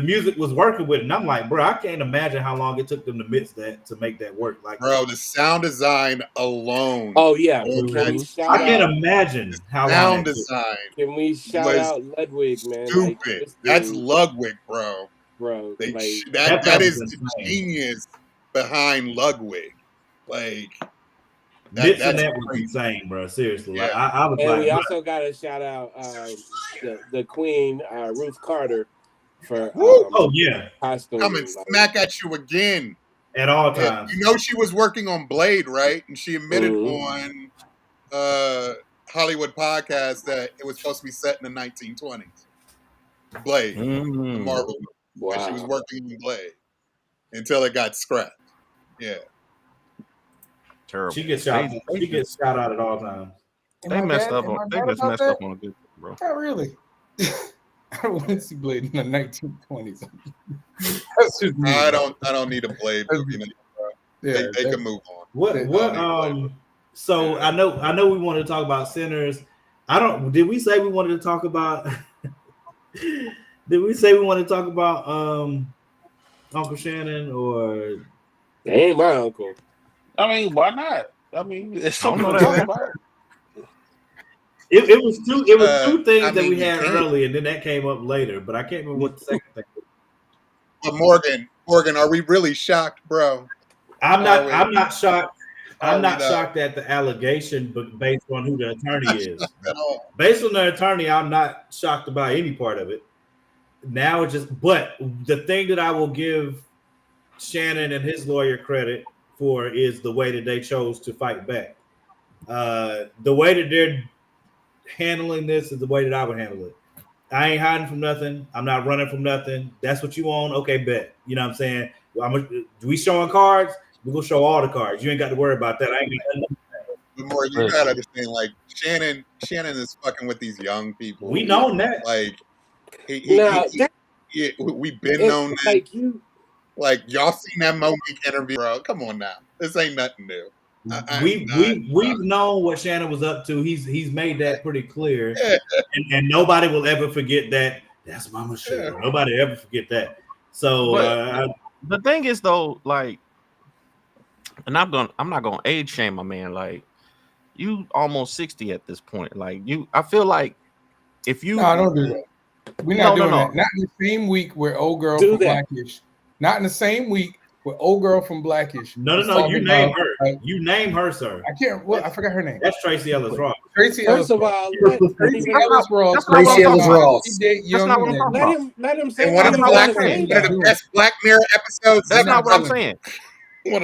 music was working with it. And I'm like, bro, I can't imagine how long it took them to mix that to make that work. Like, bro, the sound design alone. Oh yeah, I can't imagine how sound design. Can we shout out Ludwig, man? Stupid. That's Ludwig, bro. Bro, that is the genius behind Ludwig. Like that's was insane, bro. Seriously, yeah. I was and like, we also got to shout out the Queen, Ruth Carter, for costume. Coming smack at you again at all times. You know she was working on Blade, right? And she admitted on Hollywood podcast that it was supposed to be set in the 1920s. Blade, the Marvel movie. Wow. And she was working on Blade until it got scrapped. Yeah. Terrible. She gets shot. They She gets shot out at all times. They messed up on. They just messed up on a good, bro. Not really. I don't want to see Blade in the 1920s. That's just me. I don't need a Blade movie anymore. Yeah, They can move on. What? So I know we wanted to talk about Sinners. Did we say we wanted to talk about? Did we say we wanted to talk about Uncle Shannon or? They ain't my uncle. I mean, why not? I mean, it's I don't something know to that. talk about. It was two. It was two things I that mean, we you had can't- early, and then that came up later. But I can't remember what the second thing was. But Morgan, are we really shocked, bro? I'm Are we? not shocked. I'm Are not we though? shocked at the allegation, but based on who the attorney is. At all. Based on the attorney, I'm not shocked about any part of it. Now it's just, but the thing that I will give Shannon and his lawyer credit for is the way that they chose to fight back. The way that they're handling this is the way that I would handle it. I ain't hiding from nothing. I'm not running from nothing. That's what you want. Okay, bet. You know what I'm saying? Do we showing cards? We're gonna show all the cards. You ain't got to worry about that. I ain't got nothing. The more you gotta understand, like Shannon is fucking with these young people. We know that. Like we've been known that. Like you, Like y'all seen that Monique interview, bro? Come on now, this ain't nothing new. We've known what Shannon was up to. He's made that pretty clear, and nobody will ever forget that. That's Mama shit. Yeah. Nobody ever forget that. So the thing is though, like, and I'm not gonna age shame my man. Like, you almost 60 at this point. Like I feel like if you no, don't do that. We're not doing that. Not in the same week where old girl from Blackish. Not in the same week with old girl from Blackish. No. You name her. You name her, sir. I can't. What? I forgot her name. That's Tracy Ellis Ross. Tracy Ellis. First of all, Tracy Ellis Ross. Tracy Ellis Ross. That's not what I'm talking about. Let him say one of the best Black Mirror episodes. That's not what I'm saying.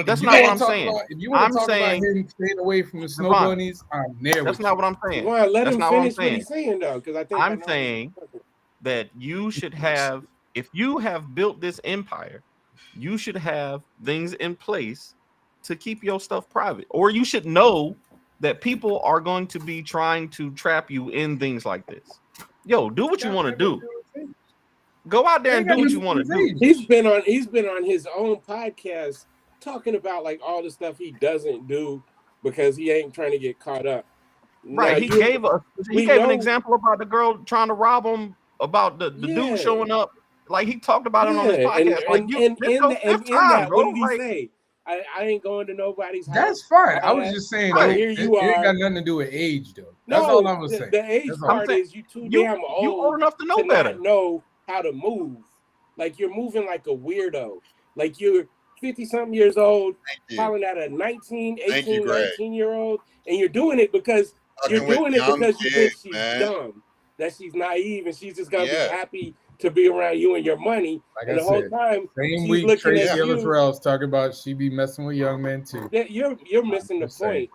That's not what I'm saying. If you want to talk about him staying away from the snow bunnies, I'm there. That's not what I'm saying. Well, let That's him not what I'm finish what saying. he's saying though, because I think I'm saying that you should have, if you have built this empire, you should have things in place to keep your stuff private, or you should know that people are going to be trying to trap you in things like this. Yo, do what you want to do. Go out there and do what you want to do. He's been on his own podcast talking about like all the stuff he doesn't do because he ain't trying to get caught up. Right. He gave an example about the girl trying to rob him, about the dude showing up. Like he talked about it on his podcast. What did he say? I ain't going to nobody's house. That's fine. I was just saying, here you are. It ain't got nothing to do with age, though. That's all I was saying. The age part is you too damn old. You old enough to know better. Not know how to move. Like you're moving like a weirdo. Like you're 50-something years old, calling out a 19-year-old, and you're doing it because you think she's dumb, that she's naive, and she's just gonna be happy to be around you and your money. Like and the whole time, same week Tracy Ellis Ross talking about she be messing with young men too. You're missing the point.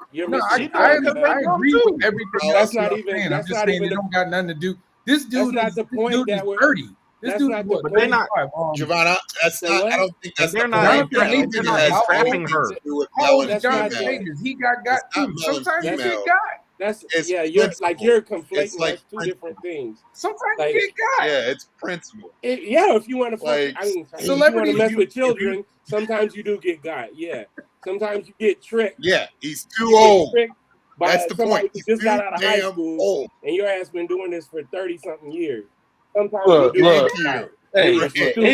I agree with everything. That's not even. I'm just saying it don't got nothing to do. This dude is 30. This dude is but they're not. Giovanna, that's not. I don't think that's. They're not trapping her. How old is Jonathan Majors? He got too. Sometimes you get got. You're conflating like two different things. Sometimes you get got. Yeah, it's principle. If you want to, you want to mess with children, sometimes you do get got. Yeah, sometimes you get tricked. Yeah, he's too old. That's the point. He's just got out of high school, and your ass been doing this for 30-something years. Sometimes it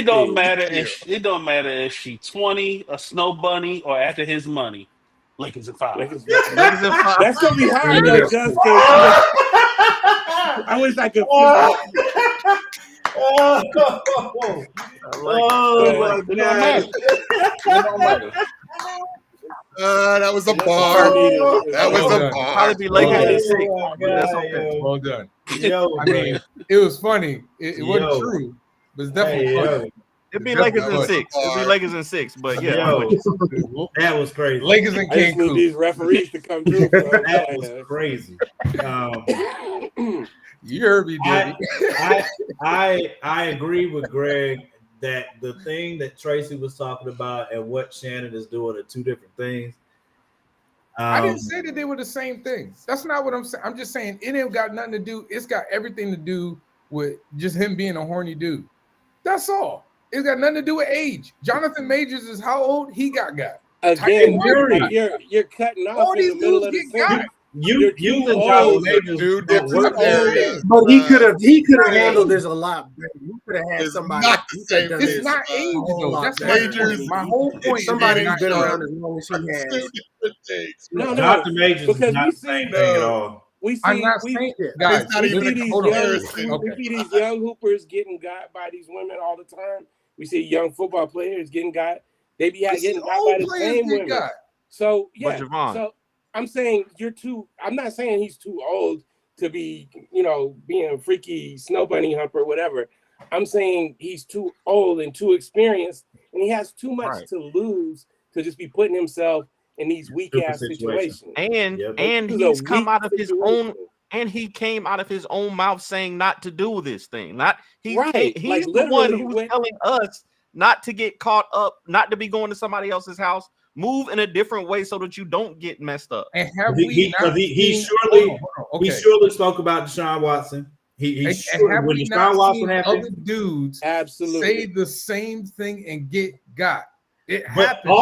don't matter. It don't matter if she 20, a snow bunny, or after his money. Lakers at 5. That's gonna be hard though, just I wish I could. That was a bar. That was a bar. Probably be Lakers at 6. That's okay. Well done. I mean, it was funny. It wasn't true, but it's definitely funny. It'd be Lakers in 6. It'd be Lakers in 6, but yeah. That was crazy. Lakers in Cancun. These referees to come through. That was crazy. You heard me, Daddy. I agree with Greg that the thing that Tracy was talking about and what Shannon is doing are two different things. I didn't say that they were the same thing. That's not what I'm saying. I'm just saying it ain't got nothing to do. It's got everything to do with just him being a horny dude. That's all. It's got nothing to do with age. Jonathan Majors is how old? He got. Again, you're cutting off All in these the middle of dudes the get sentence. got. You and Jonathan Majors Two don't different work there. areas. But he could have handled this a lot better. You could have had It's somebody not the who could have same. done It's this not a age whole though. lot That's better. Majors. my whole point. Somebody is who's been not around as long as he Two has. different things. No, Jonathan Majors is because not we the same see thing at all. we I'm see not we, saying Yeah. guys. It's not we even see a these hold on. young comparison. we see these young hoopers getting got by these women all the time. We see young football players getting got. They be We see getting got by old the players same get women. got. So But yeah, Javon, so I'm saying I'm not saying he's too old to be, being a freaky snow bunny humper or whatever. I'm saying he's too old and too experienced, and he has too much Right. to lose to just be putting himself in these weak ass Stupid situations. situation. and This is a he's come weak out of his situation. own, and he came out of his own mouth saying not to do this thing. He's Like, the one literally who's telling us not to get caught up, not to be going to somebody else's house. Move in a different way so that you don't get messed up. And have we not he seen- surely hold on, okay. he surely spoke about Deshaun Watson. He And surely, have when we Deshaun not Watson seen happened, other dudes Absolutely. say the same thing and get got? It but happens.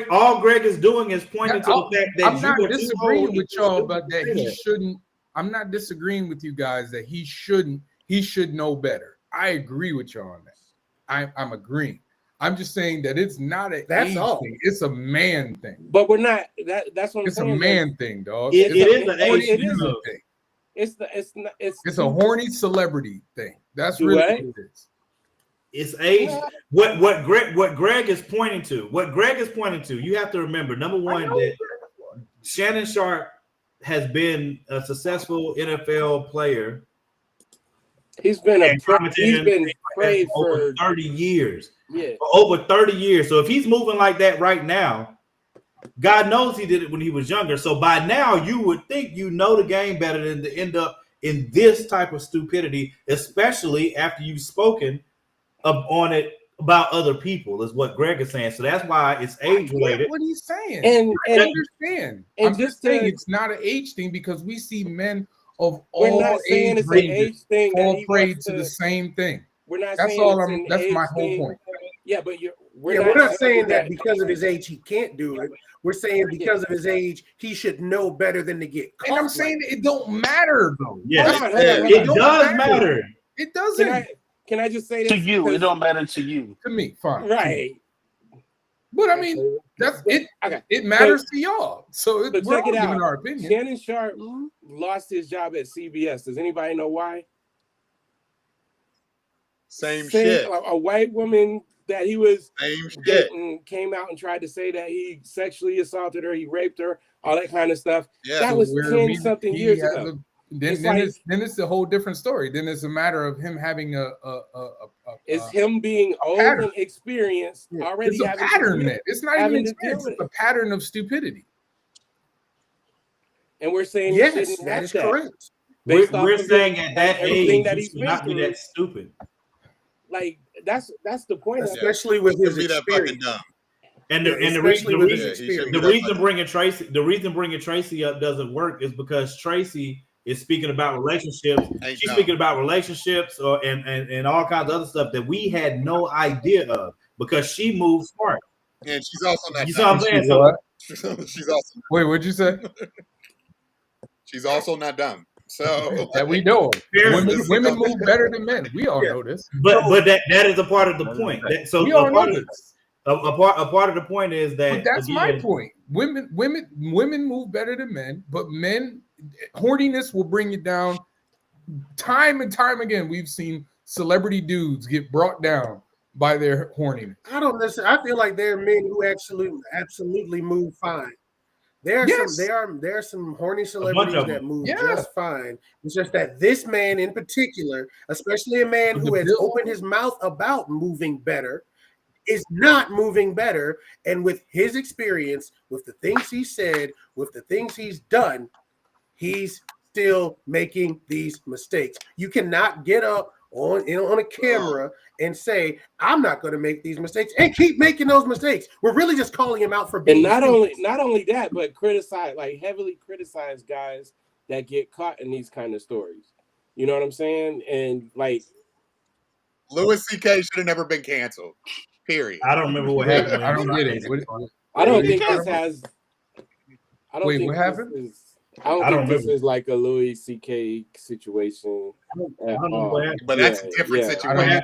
all Greg is doing is pointing to the fact that I'm not you are too disagreeing old with to y'all do about that that. he shouldn't. I'm not disagreeing with you guys that he shouldn't. He should know better. I agree with y'all on that. I'm agreeing. I'm just saying that it's not an age thing. It's a man thing. But we're not. That's what I'm It's saying. a man thing, dog. It is an horny age dude thing. thing. It's a horny celebrity thing. That's Do really what? what it is. It's age. What Greg is pointing to. What Greg is pointing to. You have to remember, number one, that Shannon Sharp has been a successful NFL player. He's been praised for over 30 years. Yeah, for over 30 years. So if he's moving like that right now, God knows he did it when he was younger. So by now, you would think you know the game better than to end up in this type of stupidity, especially after you've spoken on it about other people, is what Greg is saying. So that's why it's age related. What he's saying, and I understand. and I'm just saying it's not an age thing because we see men of we're all not saying age it's an ranges age thing that fall he prey wants to the same thing. We're not That's saying all it's I'm. an That's age my whole thing. point. Yeah, but we're not saying that because of his age he can't do it. We're saying because of his age he should know better than to get caught. And I'm saying it don't matter though. Yes, Hold on. it does matter. It doesn't. Can I just say this? To you, it don't matter to you. To me, fine. Right. But I mean, that's it. Okay. It matters to y'all. So But we're check all it giving out. our opinion. Shannon Sharp lost his job at CBS. Does anybody know why? Same shit. A white woman that he was Same shit. dating came out and tried to say that he sexually assaulted her, he raped her, all that kind of stuff. Yeah. That was 10-something years ago. Then it's a whole different story. Then it's a matter of him having it's him being old pattern. and experienced already. It's a pattern. It's not even experience. It's a pattern of stupidity. And we're saying yes, that is correct. We're saying at that age that you he's should not be that stupid. Like that's the point. Especially with his experience. That And the reason bringing Tracy up doesn't work is because Tracy is speaking about relationships. She's speaking about relationships and all kinds of other stuff that we had no idea of because she moves smart. And she's also not. You saw what I'm saying? She's also. Wait, what'd you say? She's also not dumb. So that we know of. Women move better than men. We all know this. But that is a part of the point. We all know this. A part of the point is that. But that's my point. Women move better than men, but men horniness will bring you down. Time and time again, we've seen celebrity dudes get brought down by their horniness. I don't necessarily. I feel like there are men who absolutely move fine. There are some horny celebrities that move just fine. It's just that this man in particular, especially a man who has opened his mouth about moving better, is not moving better. And with his experience, with the things he said, with the things he's done, he's still making these mistakes. You cannot get up on a camera and say, I'm not going to make these mistakes, and keep making those mistakes. We're really just calling him out for being and not only that, but heavily criticize guys that get caught in these kind of stories. You know what I'm saying? And like Louis C.K. should have never been canceled. Period. I don't remember what happened. I don't get it. I don't think this has. I don't Wait, think what happened? I don't think this is like a Louis C.K. situation. I don't know what happened. But that's a different situation.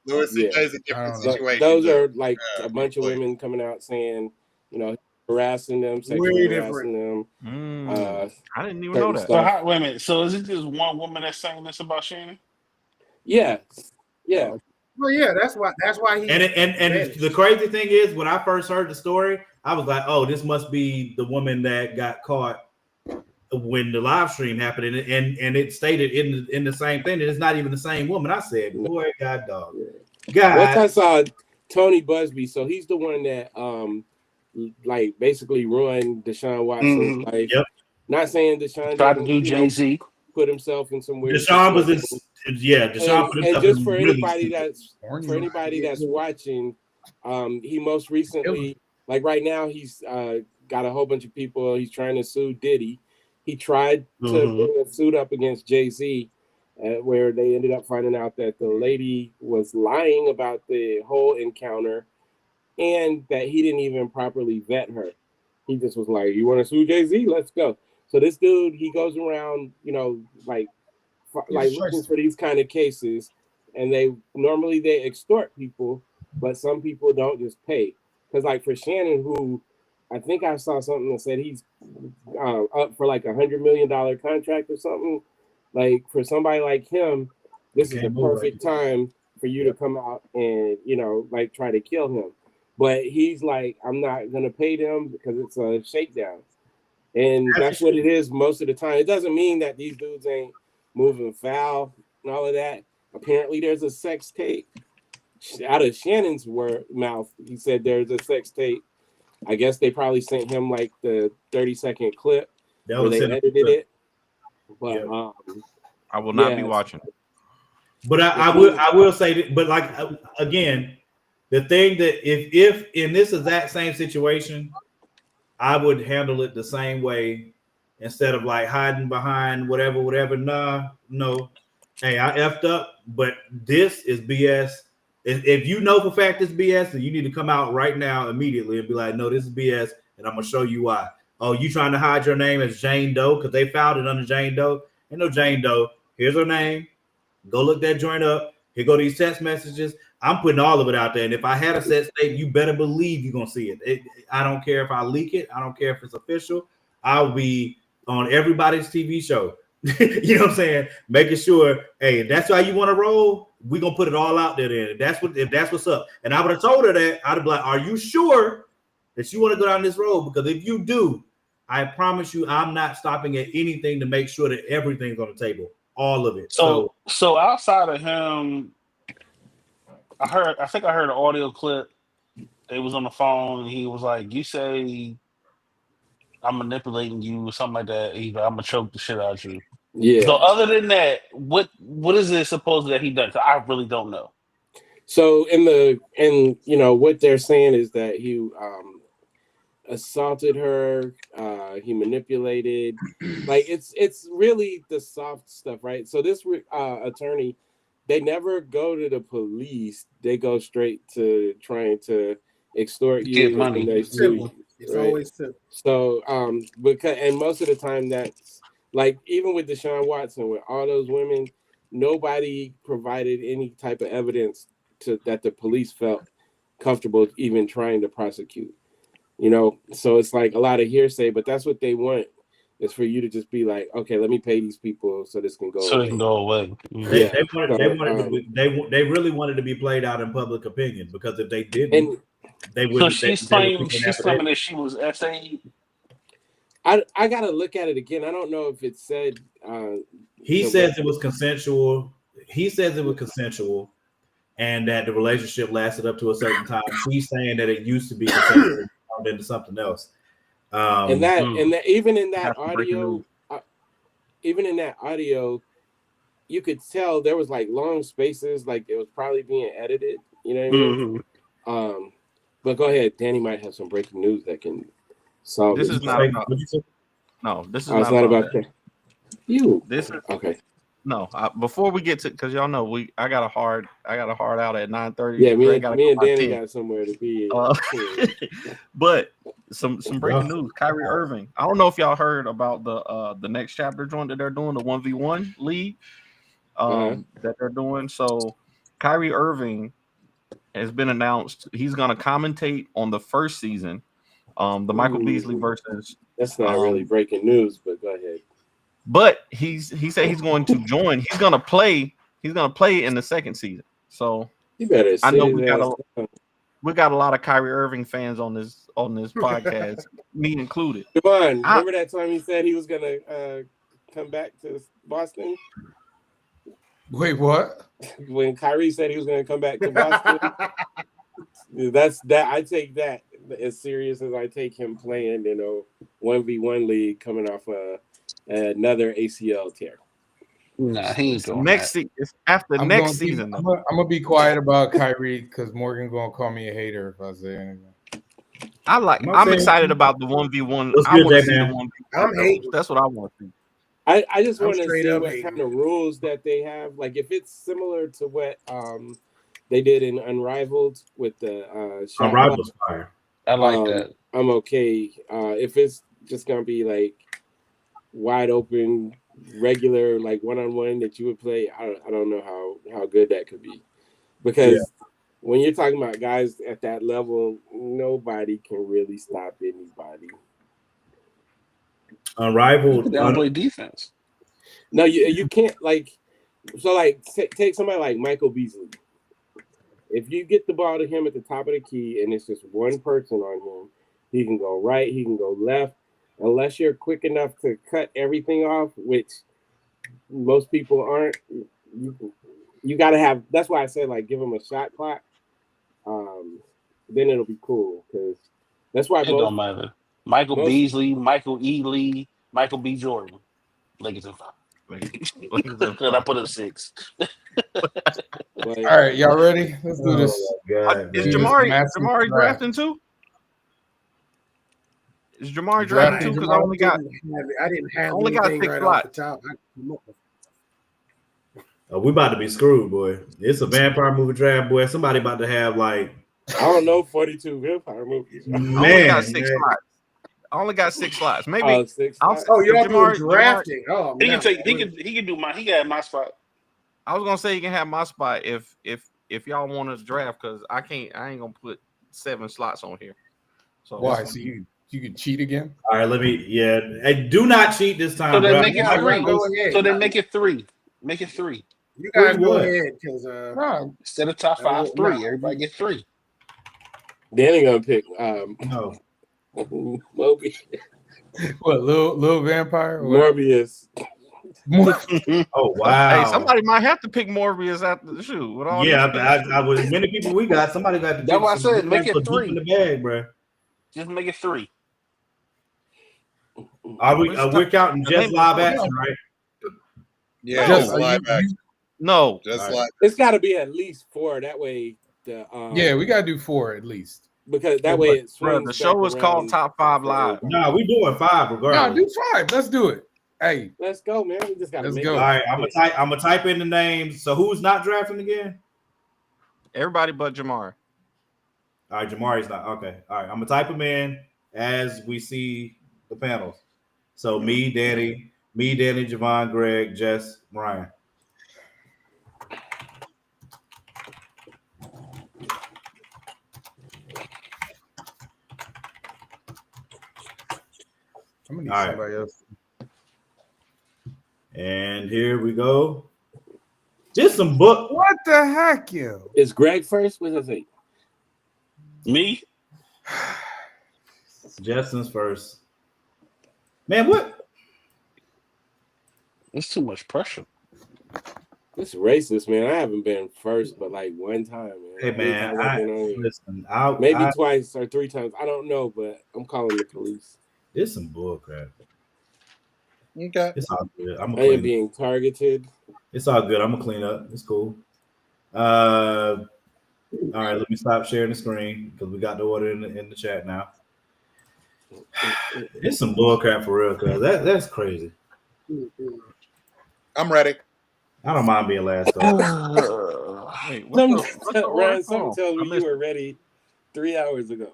Louis C.K. is a different situation. Those are like a bunch of women coming out saying, you know, harassing them, sexually harassing them. I didn't even know that. So wait a minute. So is it just one woman that's saying this about Shannon? Yeah. Well, yeah, that's why he. And the crazy thing is, when I first heard the story, I was like, "Oh, this must be the woman that got caught when the live stream happened." And it stated in the same thing that it's not even the same woman. I said, "Boy, God, dog, God." Once I saw Tony Busby, so he's the one that like basically ruined Deshaun Watson's life. Yep. Not saying Deshaun tried to do Jay-Z, put himself in some weird. Deshaun was in. Yeah, Deshaun put himself and just in for really anybody that's watching, he most recently, like right now, he's got a whole bunch of people. He's trying to sue Diddy. He tried to bring a suit up against Jay-Z, where they ended up finding out that the lady was lying about the whole encounter, and that he didn't even properly vet her. He just was like, "You want to sue Jay-Z? Let's go." So this dude, he goes around, you know, like looking for these kind of cases, and they extort people, but some people don't just pay. Because like for Shannon, who I think I saw something that said he's up for like $100 million contract or something. Like for somebody like him, this is the perfect time for you to come out and, you know, like try to kill him. But he's like, I'm not gonna pay them because it's a shakedown. And that's what it is most of the time. It doesn't mean that these dudes ain't moving foul and all of that. Apparently there's a sex tape out of Shannon's mouth. He said there's a sex tape. I guess they probably sent him like the 30-second clip where they edited it. But I will not be watching. But I will say that, but like again, the thing that if in this exact same situation, I would handle it the same way instead of like hiding behind whatever. No. Hey, I effed up, but this is BS. If you know for fact it's BS, then you need to come out right now immediately and be like, no, this is BS, and I'm gonna show you why. Oh, you trying to hide your name as Jane Doe because they filed it under Jane Doe? Ain't no Jane Doe. Here's her name. Go look that joint up. Here go these text messages. I'm putting all of it out there. And if I had a set state, you better believe you're going to see it. I don't care if I leak it. I don't care if it's official. I'll be on everybody's TV show. You know what I'm saying? Making sure, hey, if that's how you want to roll, we're going to put it all out there then. If that's what's up. And I would have told her that. I'd be like, are you sure that you want to go down this road? Because if you do, I promise you I'm not stopping at anything to make sure that everything's on the table. All of it. So outside of him, I think I heard an audio clip. They was on the phone and he was like, you say I'm manipulating you or something like that. Either I'm gonna choke the shit out of you. Yeah. So other than that, what is it supposed that he does? I really don't know. So and you know what they're saying is that he assaulted her, he manipulated, like it's really the soft stuff, right? So this attorney, they never go to the police, they go straight to trying to extort you, get money. And they sue you, it's always simple. So because and most of the time that's like even with Deshaun Watson, with all those women, nobody provided any type of evidence that the police felt comfortable even trying to prosecute. You know, so it's like a lot of hearsay, but that's what they want is for you to just be like, okay, let me pay these people so this can go away. So they can go away. Yeah. They really wanted to be played out in public opinion because if they didn't, they wouldn't. So she's claiming that she was essayed. I gotta look at it again. I don't know if it said. He says it was consensual. He says it was consensual, and that the relationship lasted up to a certain time. She's saying that it used to be consensual. Into something else, and that even in that audio, you could tell there was like long spaces, like it was probably being edited. You know what I mean? Mm-hmm. But go ahead, Danny might have some breaking news that can solve This this. is not about. No, this is It's not not about about that. You. This is Okay. no. Before we get to, because y'all know I got a hard out at 9:30. Yeah, me and Danny 10. got somewhere to be. But some breaking news. Kyrie Irving. I don't know if y'all heard about the next chapter joint that they're doing, the 1v1 league that they're doing. So Kyrie Irving has been announced. He's gonna commentate on the first season. The Michael Beasley versus. That's not really breaking news, but go ahead. But he said he's going to join. He's gonna play in the second season. So you better. I know we got a lot of Kyrie Irving fans on this podcast, me included. Devon, remember that time he said he was gonna come back to Boston? Wait, what? When Kyrie said he was gonna come back to Boston, that's that. I take that as serious as I take him playing in a 1v1 league coming off another ACL tear. Nah, he ain't going next season. After next season. I'm gonna be quiet about Kyrie because Morgan gonna call me a hater if I say anything. I'm excited about the 1v1. I want to see the 1v1. That's what I want to see. I just want to see what kind of rules that they have. Like if it's similar to what they did in Unrivaled with the Unrivaled fire. I like that. I'm okay. If it's just gonna be like wide open, regular, like one-on-one that you would play, I don't know how good that could be. Because when you're talking about guys at that level, nobody can really stop anybody. Unrivaled. They don't play defense. No, you can't take somebody like Michael Beasley. If you get the ball to him at the top of the key and it's just one person on him, he can go right, he can go left. Unless you're quick enough to cut everything off, which most people aren't, you got to have. That's why I said give him a shot clock. Then it'll be cool because that's why it don't matter. Michael Beasley, Michael E. Lee, Michael B. Jordan, Lakers in 5. Could I put it 6? All right, y'all ready? Let's do this. Is Jamari drafting too? Is Jamari drafting too? Because I didn't have 6 slots. We about to be screwed, boy. It's a vampire movie draft, boy. Somebody about to have I don't know 42 vampire movies. I only got 6 slots. Maybe 6. You're doing drafting. He can do mine. He got my spot. I was gonna say you can have my spot if y'all want to draft because I ain't gonna put 7 slots on here. So why? So you can cheat again? All right, let me. Yeah, hey, do not cheat this time. So they bro. make it 3. So they make it 3. Make it 3. You guys go ahead because instead of top 5, 3. Everybody get 3. Danny gonna pick No. Moby. What, little vampire? Morbius. Oh wow! Hey, somebody might have to pick Morbius after the shoot. With all I was as many people we got. Somebody got to. That's why I said make it 3 in the bag, bro. Just make it 3. Are we? We're counting just live action, right? Yeah, just live action. No, just live. It's got to be at least 4. That way, we got to do 4 at least. Because that way it swings. The show is called Top 5 Live. No, we doing 5 regardless. No, do 5. Let's do it. Hey, let's go, man. We just gotta go. All right, I'm gonna type in the names. So who's not drafting again? Everybody but Jamari. All right, Jamari's not. Okay. All right, I'm gonna type them in as we see the panels. So me, Danny, Javon, Greg, Jess, Ryan. I'm gonna need somebody else. And here we go. Just some book. What the heck, yo? Is Greg first? What does it say? Me? Justin's first. Man, what? It's too much pressure. It's racist, man. I haven't been first, but one time, man. Hey, man. Maybe twice or 3 times. I don't know, but I'm calling the police. It's some bull crap. Okay. It's all good. I'm I gonna am clean. being targeted. It's all good. I'm gonna clean up. It's cool. All right, let me stop sharing the screen because we got the order in the chat now. It's some bullcrap for real, cuz that's crazy. I'm ready. I don't mind being last though. Wait, what's the order? Ryan, something tells me you were ready 3 hours ago.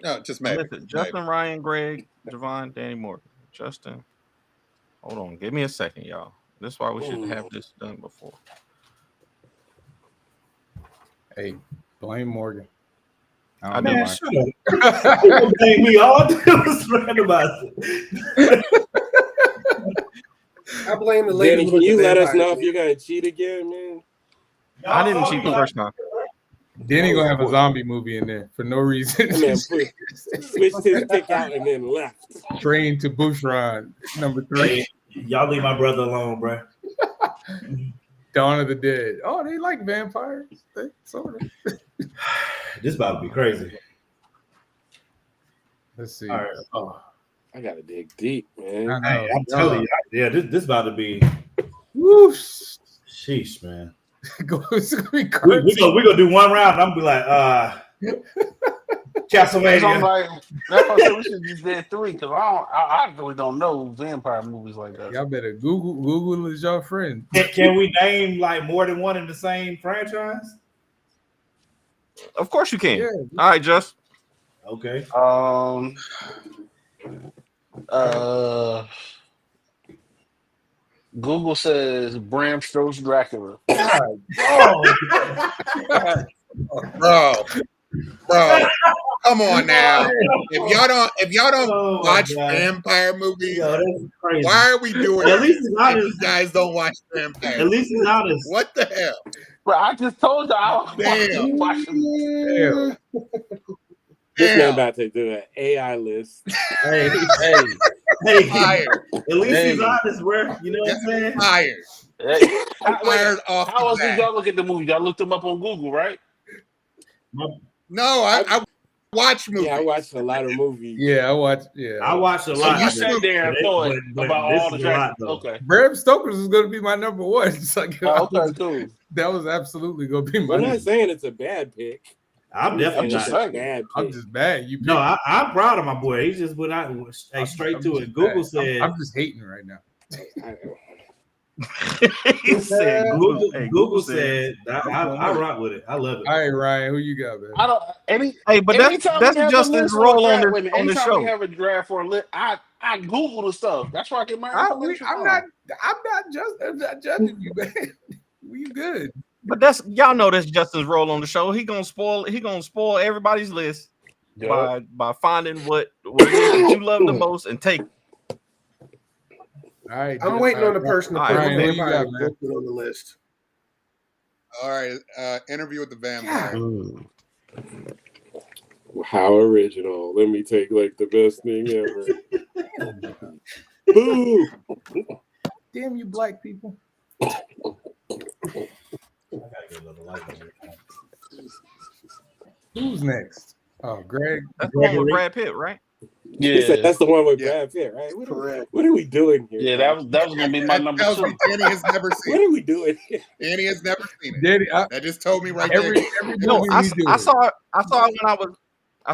No, just maybe. Justin, Ryan, Greg, Javon, Danny Morgan. Justin. Hold on. Give me a second, y'all. This is why we should have this done before. Hey, blame Morgan. I don't know. Shut up. You blame me. All I did was randomize it. I blame the lady. Danny, can you let us know if you're gonna cheat again, man? I didn't cheat the first time. Danny gonna have a zombie movie in there for no reason. That man switched his pick out and then left. Train to Bushran, number 3. Hey, y'all leave my brother alone, bro. Dawn of the Dead. Oh, they like vampires. They sort of. This about to be crazy. Let's see. All right. Oh, I gotta dig deep, man. I know. Hey, I'm telling you, yeah, this about to be. Whoosh. Sheesh, man. It's gonna be We crazy. gonna do one round. I'm gonna be like, Castlevania. So I'm like, that's why I said we should just did 3 because I really don't know vampire movies like that. Y'all better Google is your friend. Can we name like more than one in the same franchise? Of course you can. Yeah. All right, Just. Okay. Google says Bram Stoker's Dracula. Bro, come on now. If y'all don't watch vampire movies, why are we doing At least he's if honest. you guys don't watch vampire At least he's honest. What the hell? But I just told you I was Damn. watching. This man about to do an AI list. Hey, Fired. at least he's honest, bro. You know what I'm saying? Fired. Hey, Fired off how else the did bat. y'all look at the movie? Y'all looked them up on Google, right? No, I watch movies. Yeah, I watched a lot of movies. Yeah, I watched a So lot. you sat there and thought about this all the is a lot, Dracula. though. Okay. Bram Stoker's is gonna be my number 1. It's like, Okay, cool. that was absolutely gonna be I'm my not saying it's a bad pick. I'm definitely just not. saying. Bad pick. I'm just bad. You No, I'm proud of my boy. He just went out straight to it. Google said. I'm just hating right now. He said Google said I rock with it. I love it. All right, Ryan, who you got, man? I don't Hey, but anytime that's we have just a his list role or a on draft, the anytime we show. have a draft or a list, I Google the stuff. That's where I get my information. I'm not judging you, man. We good. But that's y'all know that's Justin's role on the show. He gonna spoil everybody's list by finding what it is that you love the most and take. All right, I'm waiting on the person to put Ryan, on man. the list. All right, Interview with the Vampire. How original. Let me take like the best thing ever. Boo! Damn you, black people. Who's next? Oh, Greg. That's the one with Brad Pitt, right? Yeah, that's the one with Brad Pitt, right? What are we doing here? Yeah, that was gonna be my number 2. Danny has never seen What are we doing here? Danny has never seen it. Danny, That just told me right every there. No, movie I we do saw it. I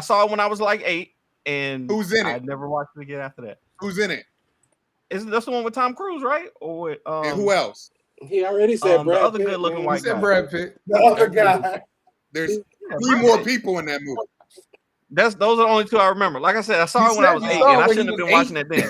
saw it when I was like 8, and Who's in it? I never watched it again after that. Who's in it? Isn't that's the one with Tom Cruise, right? Or with, And who else? He already said Brad the other Pitt, good-looking man. white He said guy. Brad Pitt. The other guy. There's Yeah, 3 Brad more Pitt. people in that movie. Those are the only 2 I remember. Like I said, I saw it when I was 8, and I shouldn't have been watching it then.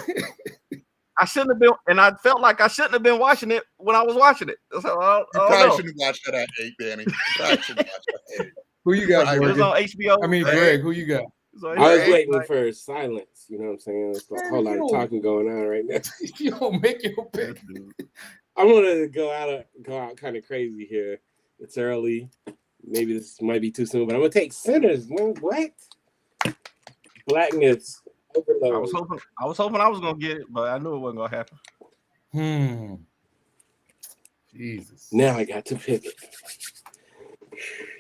I shouldn't have been, and I felt like I shouldn't have been watching it when I was watching it. So, You probably shouldn't have watched that at 8, Danny. You probably shouldn't have watched that at 8. Who you got, It was Morgan? on HBO. I mean, Greg, who you got? So I was it's waiting like- for silence. You know what I'm saying? There's a whole lot of yo. talking going on right now. You don't make your pick. I'm gonna go out kind of crazy here. It's early. Maybe this might be too soon, but I'm gonna take Sinners. Man, what? Blackness. Overload. I was hoping I was gonna get it, but I knew it wasn't gonna happen. Jesus. Now I got to pick it.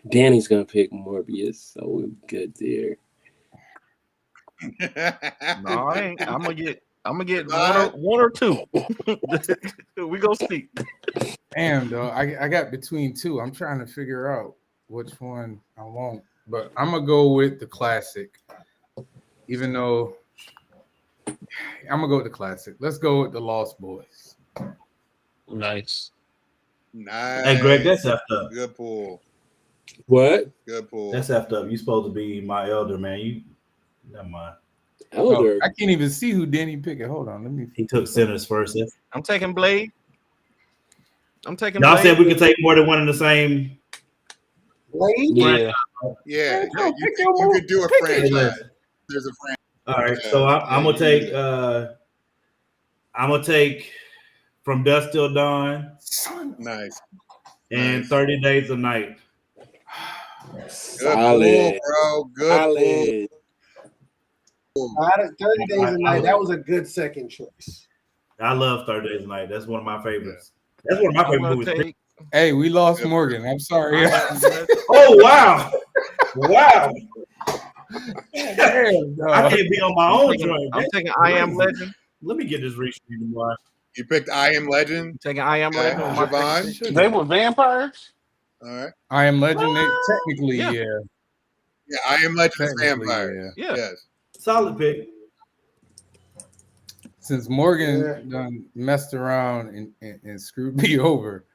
Danny's gonna pick Morbius. So good there. No, I ain't. I'm gonna get I'm gonna get Goodbye. one or two. We go see. Damn, though, I got between two. I'm trying to figure out which one I want, but I'm gonna go with the classic. Even though I'm gonna go with the classic. Let's go with the Lost Boys. Nice. Nice. Hey, Greg, that's effed up. Good pull. What? Good pull. That's effed up. You supposed to be my elder, man. You never mind. Elder. I can't even see who Danny picked. Hold on, let me. He took Sinners first. I'm taking Blade. Y'all Blade. said we can take more than one in the same. Blade? Yeah. Yeah, No, you pick your could do a pick it. franchise. There's a franchise. All right, so I'm gonna take. I'm gonna take From Dusk Till Dawn Nice. and Nice. 30 Days a Night. Good Solid. pull, bro. Good pull. Out of 30 Days a Night, that was a good second choice. I love 30 Days a Night. That's one of my favorites. That's one of my I'm favorite gonna movies. take. Hey, we lost Morgan. I'm sorry. Oh wow, wow! Damn, dog. I can't be on my own joint. I'm taking I Am Legend. Let me get this reach tomorrow. You picked I Am Legend. I'm taking I Am Okay. Legend. Javon. They were vampires? All right. I Am Legend. Technically, Yeah. yeah. Yeah, I Am Legend is Technically, vampire. Yeah. Yes. Solid pick. Since Morgan done messed around and screwed me over,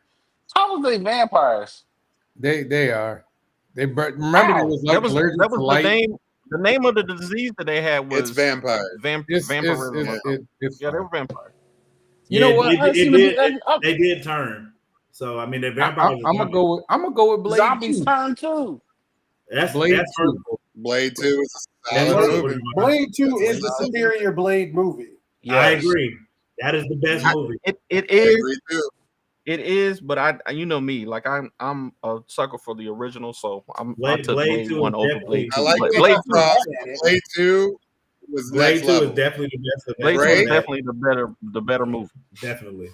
How was they vampires? they are. Remember it was like That was allergic to the light. name. The name of the disease that they had was It's vampire. vampirism. It's Yeah, they fine. were vampires. You know what? They did turn. So I mean, the vampires. I'm gonna go with Blade. Zombies 2. turn too. That's Blade that's 2. Blade 2 is a That's solid Blade. movie. Blade 2 is the superior Blade movie. I Yes. agree. That is the best movie. It I is. agree too. It is, but I you know me, like I'm a sucker for the original, so I Blade took Blade 2 1 is over definitely- Blade I 2. like Blade that 2, cross. Blade 2 was Blade next 2 level. is definitely the best. Of Blade 2 Blade? is definitely the better movie. Definitely.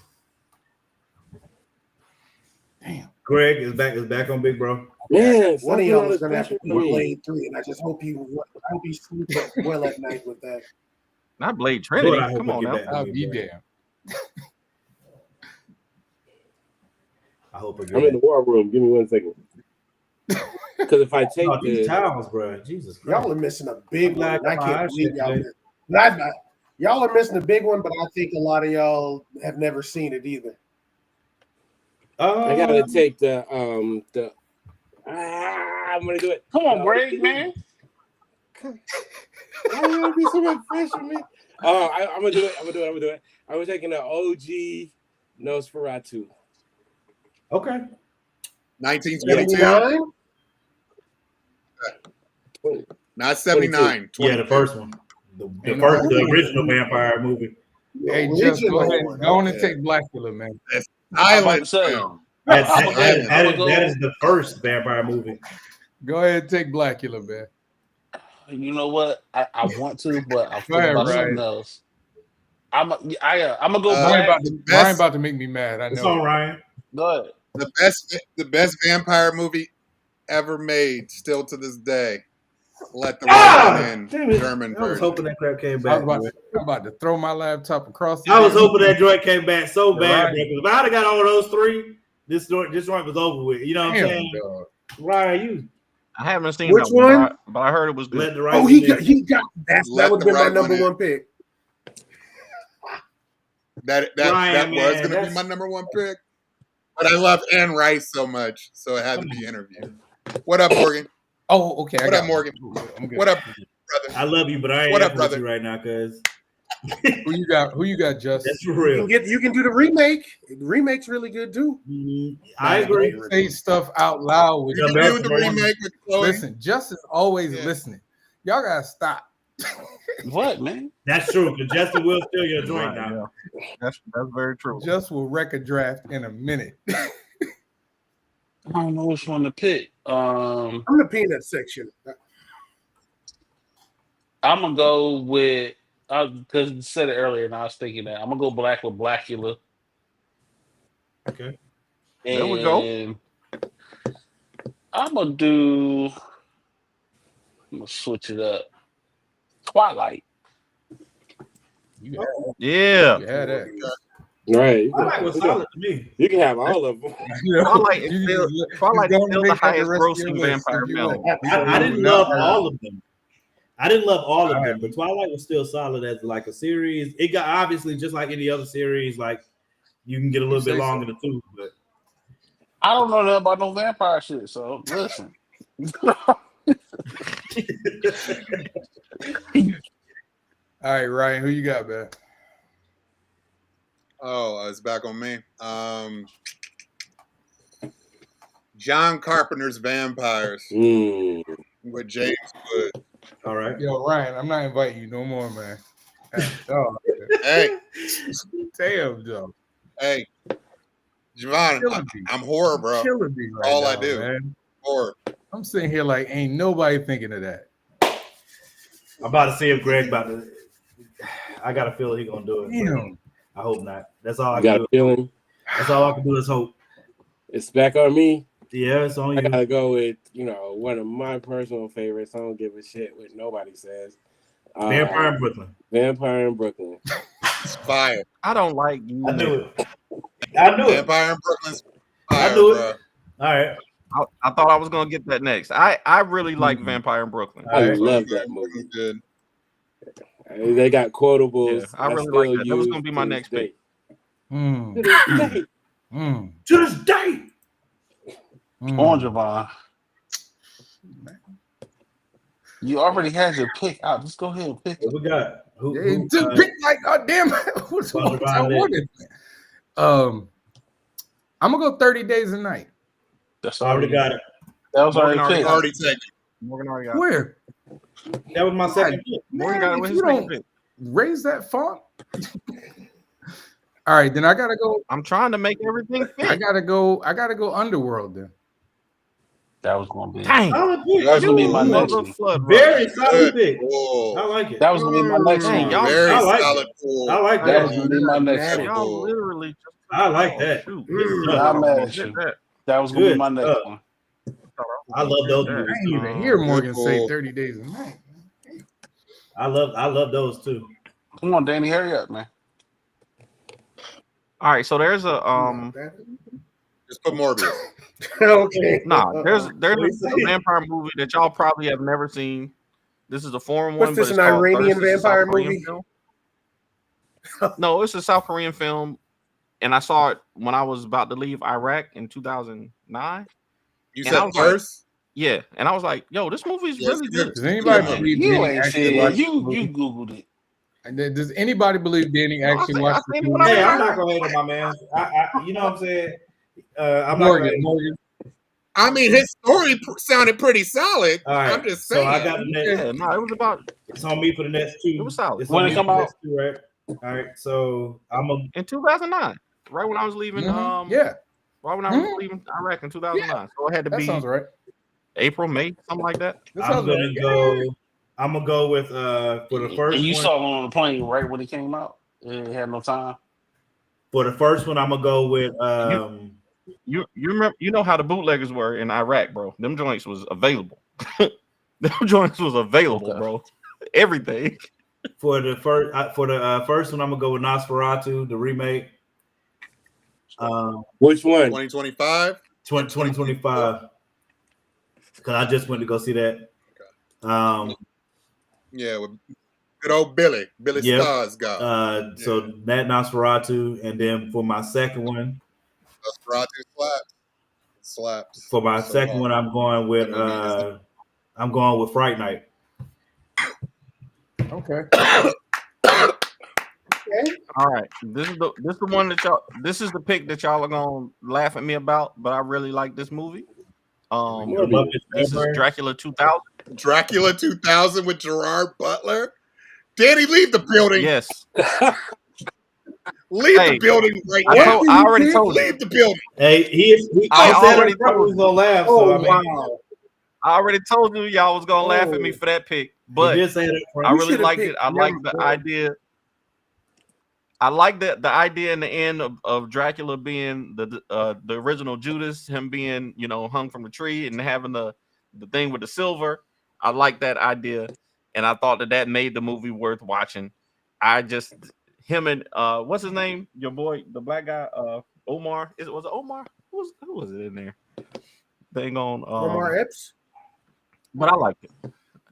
Damn. Greg is back on Big Bro. Man, One of y'all is gonna have to put put Blade 3, and I hope you sleep well at night with that. Not Blade Trinity. Lord, I hope Come I on get now. back to I'll you, be bro. damned. I hope I get I'm in back. the war room. Give me 1 second. Because if I take Oh, these the towels, bro. Jesus Christ. Y'all are missing a big one. Like I can't my believe shit y'all. today. Y'all are missing a big one, but I think a lot of y'all have never seen it either. I gotta take I'm gonna do it. Come on, Greg, man. Why you gotta be so much pressure, man? Oh, I'm gonna do it. I'm taking the OG Nosferatu. Okay. 1972, 79? not 79. Yeah, the first one. The original vampire movie. Hey, just go ahead. one, Go on and okay. take Blackula, man. Island say. film. That I'ma is the first vampire movie. Go ahead and take Blackula, man. You know what? I want to, but I'm Go thinking ahead, about Ryan. something else. I'm gonna go Ryan black. about to make me mad. I It's know. on Ryan. Go ahead. The best vampire movie ever made, still to this day. Let the Right One In, Damn it. German I was version. hoping that crap came I'm back. about to throw my laptop across the I was room. hoping that joint came back so You're bad, right. bro. 'Cause if I'd have got all those three, this joint was over with. You know what I'm Damn, saying? dog. Ryan, you I haven't seen Which that one, one? but I heard it was good. let the right. Oh, he got that. Let That would the have been my right number one in. one pick. That Ryan, was man, going to be that's- my number one pick. But I love Anne Rice so much, so it had to be interviewed. What up, Morgan? Oh, okay. What up, Morgan? I'm good. What up, brother? I love you, but I ain't What up, effing with brother? you right now, cuz Who you got, Just? that's for real. You can do the remake. The remake's really good too. I agree. Don't say stuff out loud with You Yeah, can that's do the the one. remake with Chloe. Listen, Just is always Yeah. listening. Y'all gotta stop. What, man? That's true. Because Justin will steal your joint Right, now. yeah. That's very true. Just will wreck a draft in a minute. I don't know which one to pick. I'm the peanut section. I'm gonna go with because you said it earlier, and I was thinking that I'm gonna go black with Blackula. Okay. There we go. And I'm gonna switch it up. Twilight. Yeah. You had that. Right. Twilight was solid to me. You can have all of them. Twilight is still the highest grossing vampire film. I didn't love all of them. I didn't love all of them, but Twilight was still solid as like a series. It got obviously just like any other series, like you can get a little bit longer than two, but I don't know nothing about no vampire shit. So listen. All right, Ryan, who you got, man? Oh, it's back on me. John Carpenter's Vampires with James Wood. all right. Yo, Ryan, I'm not inviting you no more, man. Oh, Hey, damn, Joe. hey, Javon, I'm horror, bro. Killing me right All now, I do, man. horror. I'm sitting here like ain't nobody thinking of that. I'm about to see if Greg about to. I got a feeling he's gonna do it. Damn. I hope not. That's all I got can a do. feeling. That's all I can do is hope. It's back on me. Yeah, it's on I you. gotta go with one of my personal favorites. I don't give a shit what nobody says. Vampire in Brooklyn. Vampire in Brooklyn. It's fire. I don't like you. I knew it. I knew it. Vampire in Brooklyn's fire, I knew it. bro. All right. I thought I was gonna get that next. I really like Vampire in Brooklyn. I Right. love that movie. Good. They got quotables. Yeah, I really like that. That was gonna be my next pick. To this day. To this day. On Javon. You already had your pick out. Just go ahead and pick it. What we got? Who, Just pick like, oh damn, what's what I wanted? I'm gonna go 30 Days a Night. That's I already got it. That was already picked. Already taken. Morgan already got it. Where? That was my second pick. Morgan Man, got it if with you his don't second pick. raise that font. All right, then I gotta go. I'm trying to make everything fit. I gotta go Underworld then. That was gonna be. Dang. Solid pick. That was gonna be my next Mother one. flood, Very solid Good pick. pull. I like it. That was gonna be my next Dang, one. y'all- Very I like solid pull. I like That was that. gonna be my next one. Y'all literally just I like that. shoot. I'm mad at you. That was gonna be Good my next stuff. one. I love those I movies. ain't even hear Morgan Good say pull. 30 Days a Night. I love those too. Come on, Danny, hurry up, man. All right, so there's a Just put Morbius. Okay. there's a vampire movie that y'all probably have never seen. This is a foreign one. What's this, but it's an called Iranian Thirst. It's a South vampire Korean movie? film. No, it's a South Korean film, and I saw it when I was about to leave Iraq in 2009. You And I said was like, Thirst? Yeah, and I was like, "Yo, this movie is Yes, really good." Does anybody Yeah. believe You Danny ain't actually seen it. watched the You movie? Googled it. And then, does anybody believe Danny actually I watched seen the it when movie? Hey, I'm not gonna hate on my man. You know what I'm saying? I'm not Morgan, gonna. Morgan. I mean, his story sounded pretty solid. All right. I'm just So saying. I got the next. Yeah, no, it was about It's on me for the next two. It was solid. It's When on it me come for the out? next two, right? All right. So I'm a. in 2009, right when I was leaving. Yeah, right when I was leaving Iraq in 2009. So it had to that be sounds right. April, May, something like that. That I'm sounds gonna right. go. I'm gonna go with for the first And you one. saw it on the plane right when it came out. It had no time. For the first one, I'm gonna go with You remember? You know how the bootleggers were in Iraq, bro. Them joints was available. Them joints was available, Okay. bro. Everything. for the first one. I'm gonna go with Nosferatu, the remake. Which one? 2025? 2025. Because I just went to go see that. Yeah, with good old Billy. Billy Yeah. Skarsgård. So that Nosferatu, and then for my second one, Nosferatu slaps. for my So second one, I'm going with Fright Night. Okay. All right. This is the one that y'all. This is the pick that y'all are gonna laugh at me about, but I really like this movie. This is Dracula 2000. Dracula 2000 with Gerard Butler. Danny, leave the building. Yes. Leave the building right I now. already told you. Leave the building. Hey, he I said already it probably was gonna laugh. Oh, So I mean, wow. I already told you y'all was gonna laugh at me for that pick, but he did say that. I really should've liked it. picked I like the number idea. I like the idea in the end of Dracula being the original Judas, him being hung from the tree and having the thing with the silver. I like that idea, and I thought that made the movie worth watching. I just him and what's his name? Your boy, the black guy, Omar. Was it Omar? Who was it in there? Thing on Omar Epps. But I liked it.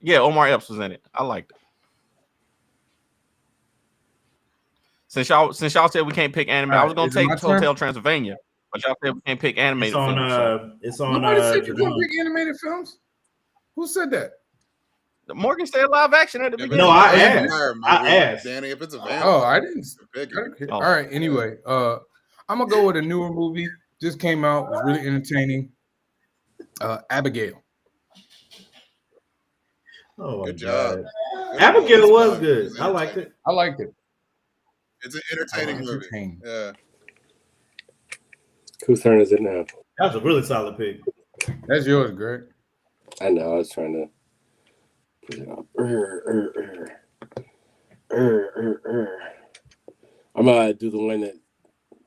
Yeah, Omar Epps was in it. I liked it. Since y'all said we can't pick anime, I was gonna take Hotel Transylvania, but y'all said we can't pick animated films. It's on. Nobody said you can't pick animated films. Who said that? Morgan said live action at the beginning. No, I asked. Danny, if it's available. Oh, I didn't. All right. Anyway, I'm gonna go with a newer movie. Just came out. Was really entertaining. Abigail. Oh, good job. Abigail was good. I liked it. It's an entertaining movie. Yeah. Whose turn is it now? That was a really solid pick. That's yours, Greg. I know. I was trying to put it up. I'm gonna do the one that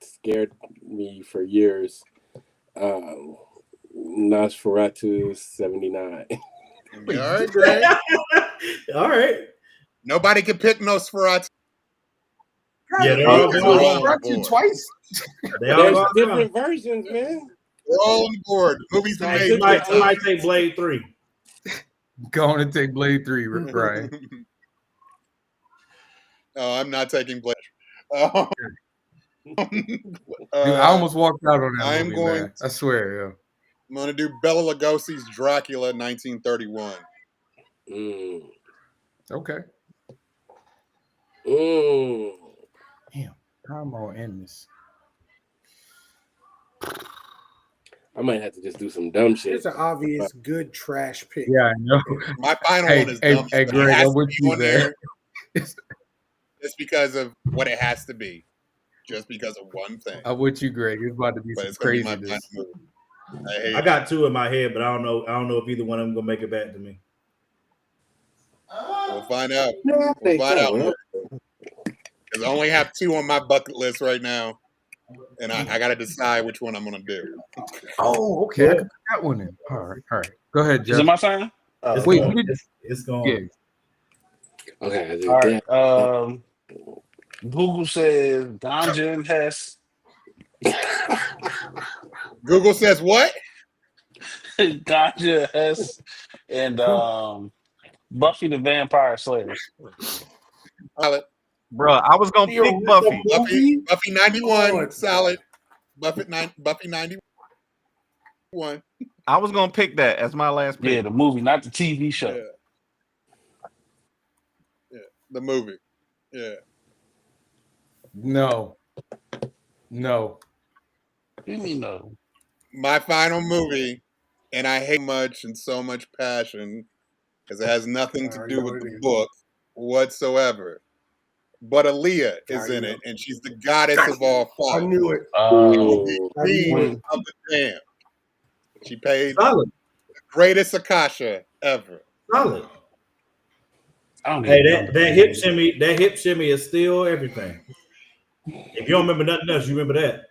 scared me for years. Nosferatu 79. All right, Greg. All right. Nobody can pick Nosferatu. Yeah, they're all Nosferatu twice. There's different versions, man. We're all on board. Movie's amazing. Somebody take Blade 3. Go on and take Blade 3, Ryan. Oh, I'm not taking Blade. Dude, I almost walked out on that movie, man. I swear, yeah. I'm going to do Bela Lugosi's Dracula 1931. Okay. Damn, how am I going to end this? I might have to just do some dumb shit. It's an obvious good trash pick. Yeah, I know. My final one is dumb. Hey, Greg, I'm with you there. Just because of what it has to be. Just because of one thing. I'm with you, Greg. It's about to be some craziness. I got two in my head, but I don't know if either one of them gonna make it back to me. We'll find out. We'll find out. Because I only have two on my bucket list right now. And I got to decide which one I'm going to do. Oh, okay. I can put that one in. All right. Go ahead, Jeff. Is it my turn? It's going. Yeah. Okay. All right. Google says Ganja and Hess. Google says what? Ganja, Hess, and Buffy the Vampire Slayer. Bro, I was gonna pick Buffy. Buffy 91, solid. Buffy 91. I was gonna pick that as my last pick. Yeah, the movie, not the TV show. Yeah, the movie. Yeah. No. What do you mean no? My final movie, and I hate much and so much passion because it has nothing to do with the book whatsoever. But Aaliyah is in it, and she's the goddess of all fire. I knew it. The queen of the damn. She paid the greatest Akasha ever. Solid. Hey, that hip shimmy is still everything. If you don't remember nothing else, you remember that.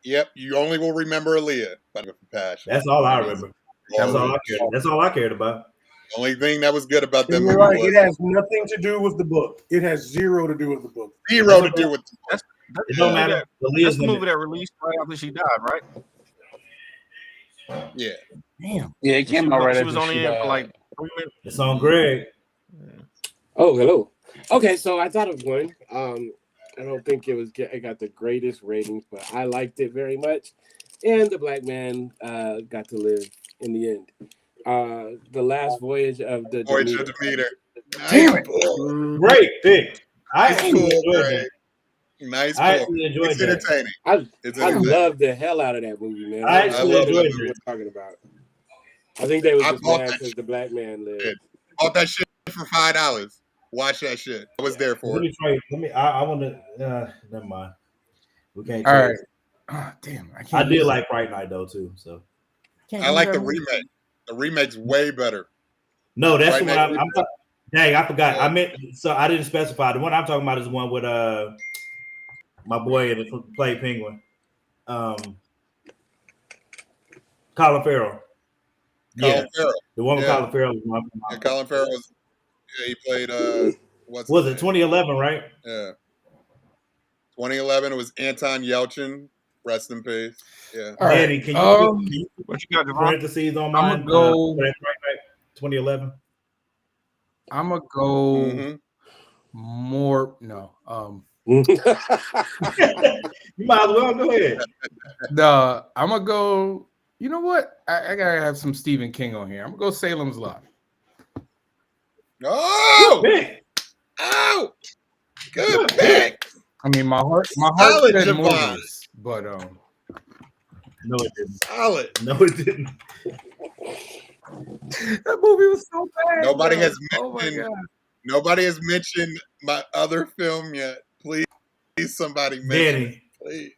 Yep, you only will remember Aaliyah by the passion. That's all I remember. That's all I cared about. The only thing that was good about that movie was it has nothing to do with the book. It has zero to do with the book. Zero to do with the book. It don't matter. That's the movie that released right after she died, right? Yeah. Damn. Yeah, it came out right after she was only in for like 3 minutes. It's on Greg. Oh, hello. Okay, so I thought of one. I don't think it got the greatest ratings, but I liked it very much. And the black man got to live in the end. The Last Voyage of the Demeter. Damn it. Great pick. I actually enjoyed it. Nice. I actually enjoyed it's that. entertaining. I loved the hell out of that movie, man. I actually enjoyed it. What you're talking about. I think they was just mad because the black man lived. Bought that shit for $5. Watch that shit. I was there for it. I want to. Never mind. We can't. All right. Oh, damn. I did like Fright Night though too. So I like the remake. The remake's way better. No, that's the one I'm dang, I forgot. I meant so I didn't specify. The one I'm talking about is the one with my boy that played Penguin. Colin Farrell. Colin Farrell. The one with Colin Farrell was one. Colin Farrell he played what's Was his it name? 2011, right? Yeah. 2011, it was Anton Yelchin. Rest in peace. Yeah. All Danny, right. can you put What you got, Javon? parentheses on I'm mine? gonna go. 2011. I'm gonna go Mhm. more. No. You might as well go ahead. I'm gonna go. You know what? I gotta have some Stephen King on here. I'm gonna go Salem's Lot. Oh! Pick. Oh! Good pick. I mean, my heart Solid, said Javon. Morbius, but No, it didn't. Solid. No, it didn't. that movie was so bad. Nobody bro. has Oh my mentioned. god. Nobody has mentioned my other film yet. Please, somebody mention it. Danny. Please.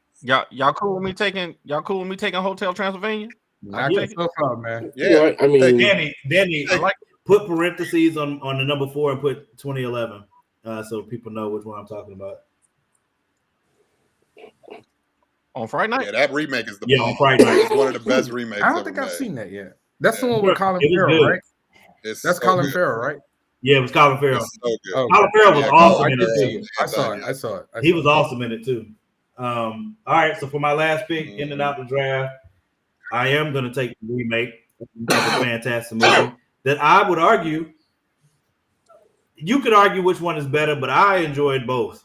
Y'all cool with me taking Hotel Transylvania? Knock Yeah. yourself out, man. Yeah. You know what? I mean, Danny, I like put parentheses on the number 4 and put 2011, so people know which one I'm talking about. on Friday night. Yeah, that remake is the Yeah, on Friday night. It's one of the best remakes. I don't ever think I've made. seen that yet. That's the Yeah. one with Colin It was Farrell, good. right? It's That's so Colin good. Farrell, right? Yeah, it was Colin Farrell. It's so good. Oh, Colin Farrell was Yeah, awesome I in did it see too. it. I saw it. He was awesome in it too. All right, so for my last pick, in and out the draft, I am going to take the remake of a fantastic movie that I would argue. You could argue which one is better, but I enjoyed both.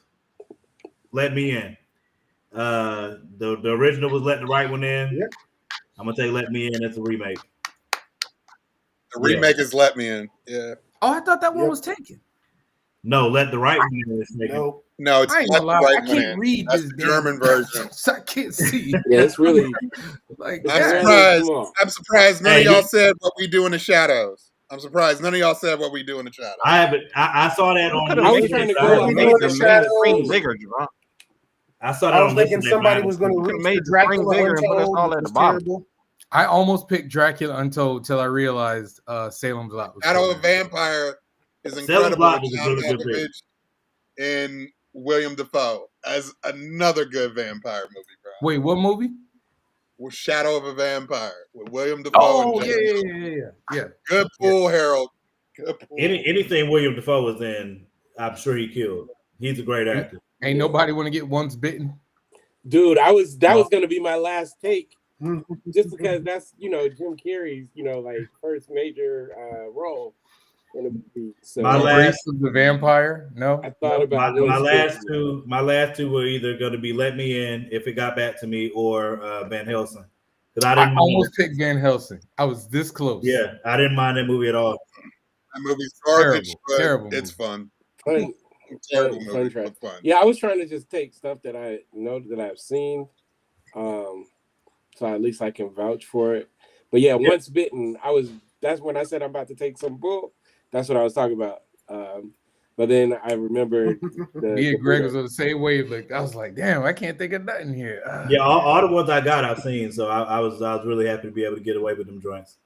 Let Me In. The original was Let the Right One In. Yep. I'm gonna take Let Me In. It's a remake. The remake is Let Me In. Yeah. Oh, I thought that one was taken. No, Let the Right One In is taken. No. No, it's I ain't Let gonna the lie. Right I One can't In. read That's this the German version. So I can't see. yeah, it's really. Like, It's I'm rather surprised. small. I'm surprised none Hey, of y'all you- said What We Do in the Shadows. I'm surprised none of y'all said What We Do in the Shadows. I haven't. I saw that on. I was trying to I go haven't off made of the the Made the shadows. screen bigger, Javon. I saw that I was on thinking Listen somebody Mine. was going to could've reach made for the screen Dracula bigger and put us Untold, all which at the was bottom. terrible. I almost picked Dracula Untold till I realized Salem's Lot was Shadow so of bad. Vampire is Salem's incredible Lot with was a John really good pick. Malkovich and William Dafoe as another good vampire movie, bro. Wait, what movie? With Shadow of a Vampire with William Dafoe Oh, and yeah, John yeah, Malkovich. yeah, yeah. Good pull, Harold. Good pull. Anything William Dafoe was in, I'm sure he killed. He's a great actor. Ain't nobody want to get once bitten. Dude, that was No. going to be my last take, just because that's Jim Carrey's like first major role in a movie. So My last- Grace of the Vampire. No. I thought about my Once last two were either going to be Let Me In, If It Got Back to Me, or Van Helsing. Because I I didn't mind almost it. picked Van Helsing. I was this close. Yeah, I didn't mind that movie at all. That movie's garbage, but terrible it's movie. fun. Fun, Terrible fun movie, track. but fun. Yeah, I was trying to just take stuff that I know that I've seen, so at least I can vouch for it. But yeah, Once Bitten, that's when I said I'm about to take some bull. That's what I was talking about. But then I remembered Me and Greg was on the same wavelength. I was like, damn, I can't think of nothing here. Yeah, all the ones I got, I've seen. So I was really happy to be able to get away with them joints.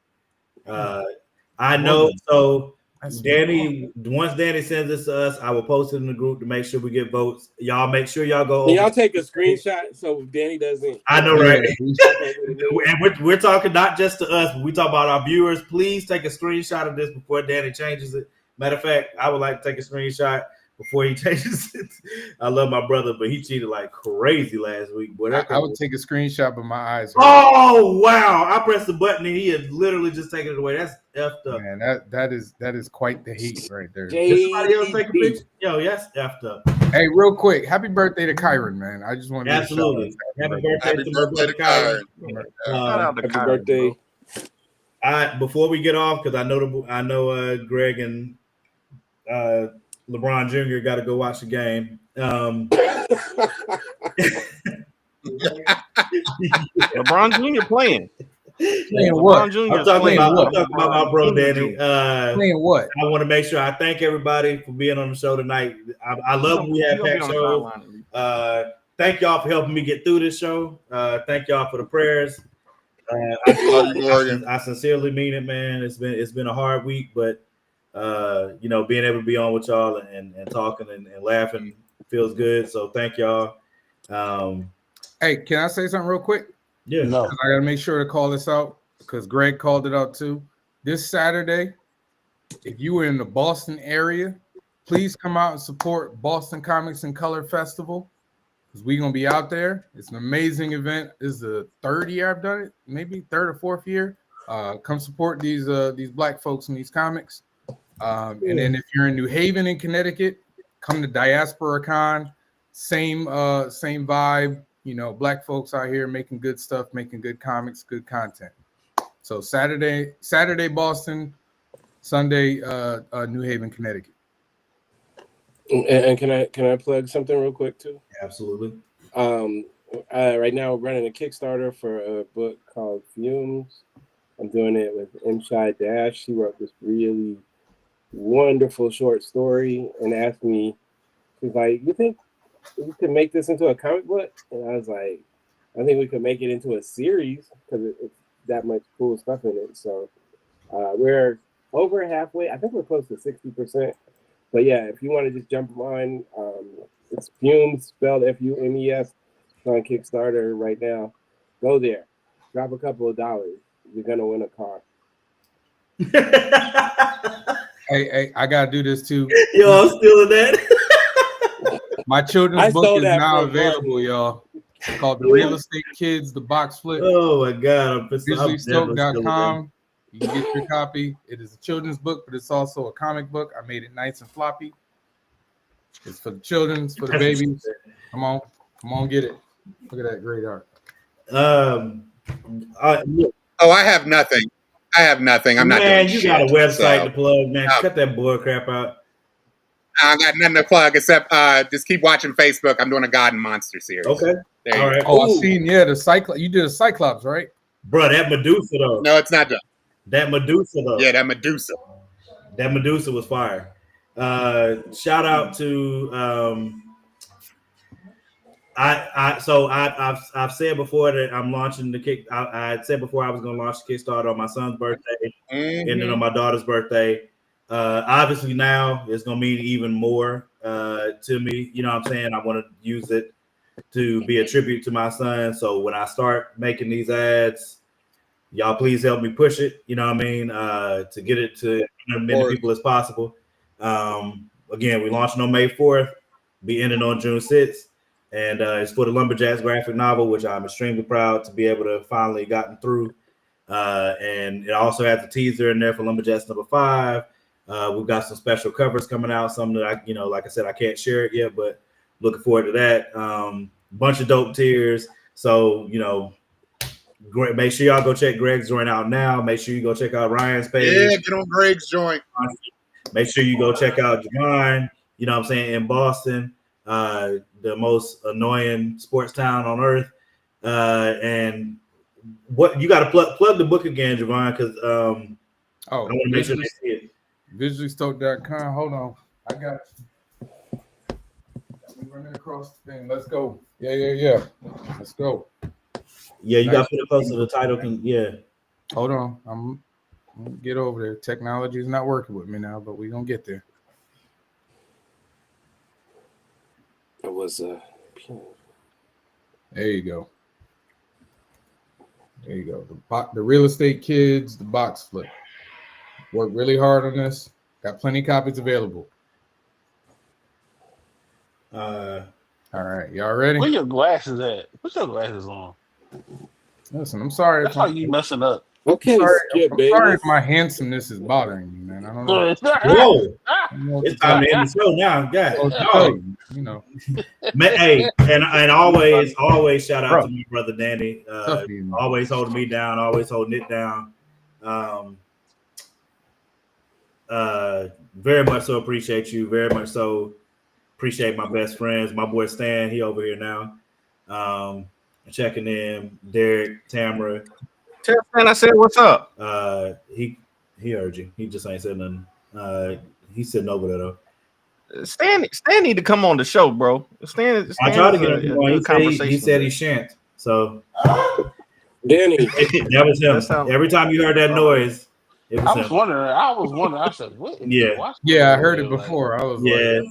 I know. So Danny, once Danny sends this to us, I will post it in the group to make sure we get votes. Y'all make sure y'all go. Can y'all take a screenshot so Danny doesn't? I know, right? Yeah. And we're talking not just to us, but we talk about our viewers. Please take a screenshot of this before Danny changes it. Matter of fact, I would like to take a screenshot before he changes it. I love my brother, but he cheated like crazy last week. Boy, I would take a screenshot, but my eyes hurt. Oh wow! I pressed the button and he had literally just taken it away. That's effed up. Man, that is quite the heat right there. Did somebody else take a picture? Yo, yes, effed up. Hey, real quick, happy birthday to Kyron, man. I just wanted to Absolutely. Happy birthday Happy to my birthday brother to Kyron. Shout out to Happy Kyron, birthday. bro. Before we get off, because I know Greg and LeBron Jr. got to go watch the game. LeBron Jr. playing. Playing LeBron what? Jr. I'm is talking playing about what? my bro Danny. Playing what? I want to make sure I thank everybody for being on the show tonight. I love when we have He'll be packed on the shows. sideline. Thank y'all for helping me get through this show. Thank y'all for the prayers. I sincerely mean it, man. It's been a hard week, but being able to be on with y'all and talking and laughing feels good. So thank y'all. Hey, can I say something real quick? Yeah. No. I gotta make sure to call this out because Greg called it out too. This Saturday, if you were in the Boston area, please come out and support Boston Comics and Color Festival because we're gonna be out there. It's an amazing event. This is the third year I've done it, maybe third or fourth year. Come support these Black folks in these comics. And then if you're in New Haven in Connecticut, come to Diaspora Con. Same vibe. You know, Black folks out here making good stuff, making good comics, good content. So Saturday Boston, Sunday New Haven, Connecticut. And can I plug something real quick too? Absolutely. Right now we're running a Kickstarter for a book called Fumes. I'm doing it with M. Shai Dash. She wrote this really wonderful short story and asked me, she's like, you think we could make this into a comic book? And I was like, I think we could make it into a series because it's that much cool stuff in it. So we're over halfway. I think we're close to 60%. But yeah, if you want to just jump on, it's Fumes, spelled F-U-M-E-S. It's on Kickstarter right now. Go there. Drop a couple of dollars. You're going to win a car. Hey, I got to do this too. Yo, I'm stealing that. My children's book is now available, y'all. It's called The Real Estate Kids, The Box Flip. Oh my God. VisuallyStoked.com. You can get your copy. It is a children's book, but it's also a comic book. I made it nice and floppy. It's for the children, it's for the babies. Come on, get it. Look at that great art. I have nothing. I'm not doing you shit, got a website so. to plug, man. Cut that bull crap out. I got nothing to plug except just keep watching Facebook. I'm doing a God and Monster series. Okay. There you All right. go. Oh, I seen, the Cyclops. You did a Cyclops, right? Bro, that Medusa though. No, it's not done. That Medusa though. Yeah, that Medusa. That Medusa was fire. Shout out to I've said before that I'm launching the kick. I had said before I was going to launch the Kickstarter on my son's birthday and then on my daughter's birthday. Obviously now it's going to mean even more to me. You know what I'm saying? I want to use it to be a tribute to my son. So when I start making these ads, y'all please help me push it. You know what I mean? To get it to as many people as possible. Again, we launching on May 4th, be ending on June 6th. And it's for the Lumberjacks graphic novel, which I'm extremely proud to be able to finally gotten through. And it also has a teaser in there for Lumberjacks number 5. We've got some special covers coming out, some that like I said, I can't share it yet, but looking forward to that. Bunch of dope tiers. So, make sure y'all go check Greg's joint out now. Make sure you go check out Ryan's page. Yeah, get on Greg's joint. Make sure you go check out Javon, in Boston. The most annoying sports town on earth. And what you got to plug the book again, Javon, because I want to make sure they see it. VisuallyStoked.com. Hold on, I got you. Got me running across the thing. Let's go. Yeah. Let's go. Yeah, you got to put it close to the title. Hold on, I'm gonna get over there. Technology is not working with me now, but we're gonna get there. It was There you go. The Real Estate Kids, the Box Flip. Worked really hard on this. Got plenty of copies available. All right, y'all ready? Where your glasses at? Put your glasses on. Listen, I'm sorry. That's how you messing up. okay. I'm Skip, sorry if my handsomeness is bothering you, man. I don't know. Whoa, it's time to end the show now. God, Hey, and always shout out to my brother Danny. Always holding me down, always holding it down. Very much so appreciate you. Very much so appreciate my best friends. My boy Stan, he over here now. Checking in. Derek, Tamara. Tell Stan I said what's up. He heard you. He just ain't said nothing. He's sitting over there though. Stan need to come on the show, bro. Stan I tried to get him on. He said he shan't. So Danny, that was him. Every time you heard that noise, it was I him. was wondering. I said, "What?" Yeah, I heard it before. I was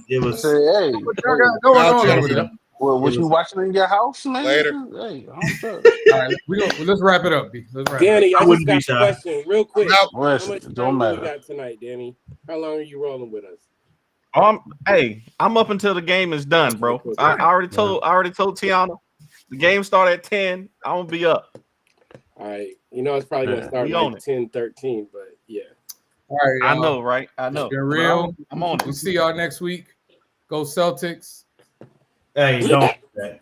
it was. I said, "Hey, what y'all got going on over there?" Well, was you watching in your house, man? Later. Hey, all right, let's wrap it up. Danny, I just got a shy. question real quick. No. How much Don't time do matter. we got tonight, Danny? How long are you rolling with us? Hey, I'm up until the game is done, bro. I already told Tiana the game start at 10. I'm gonna be up. All right. You know it's probably gonna start like 10-13, but yeah. All right, I know, right? I know. It's been real. I'm on it. We'll see y'all next week. Go Celtics. Hey, don't do that.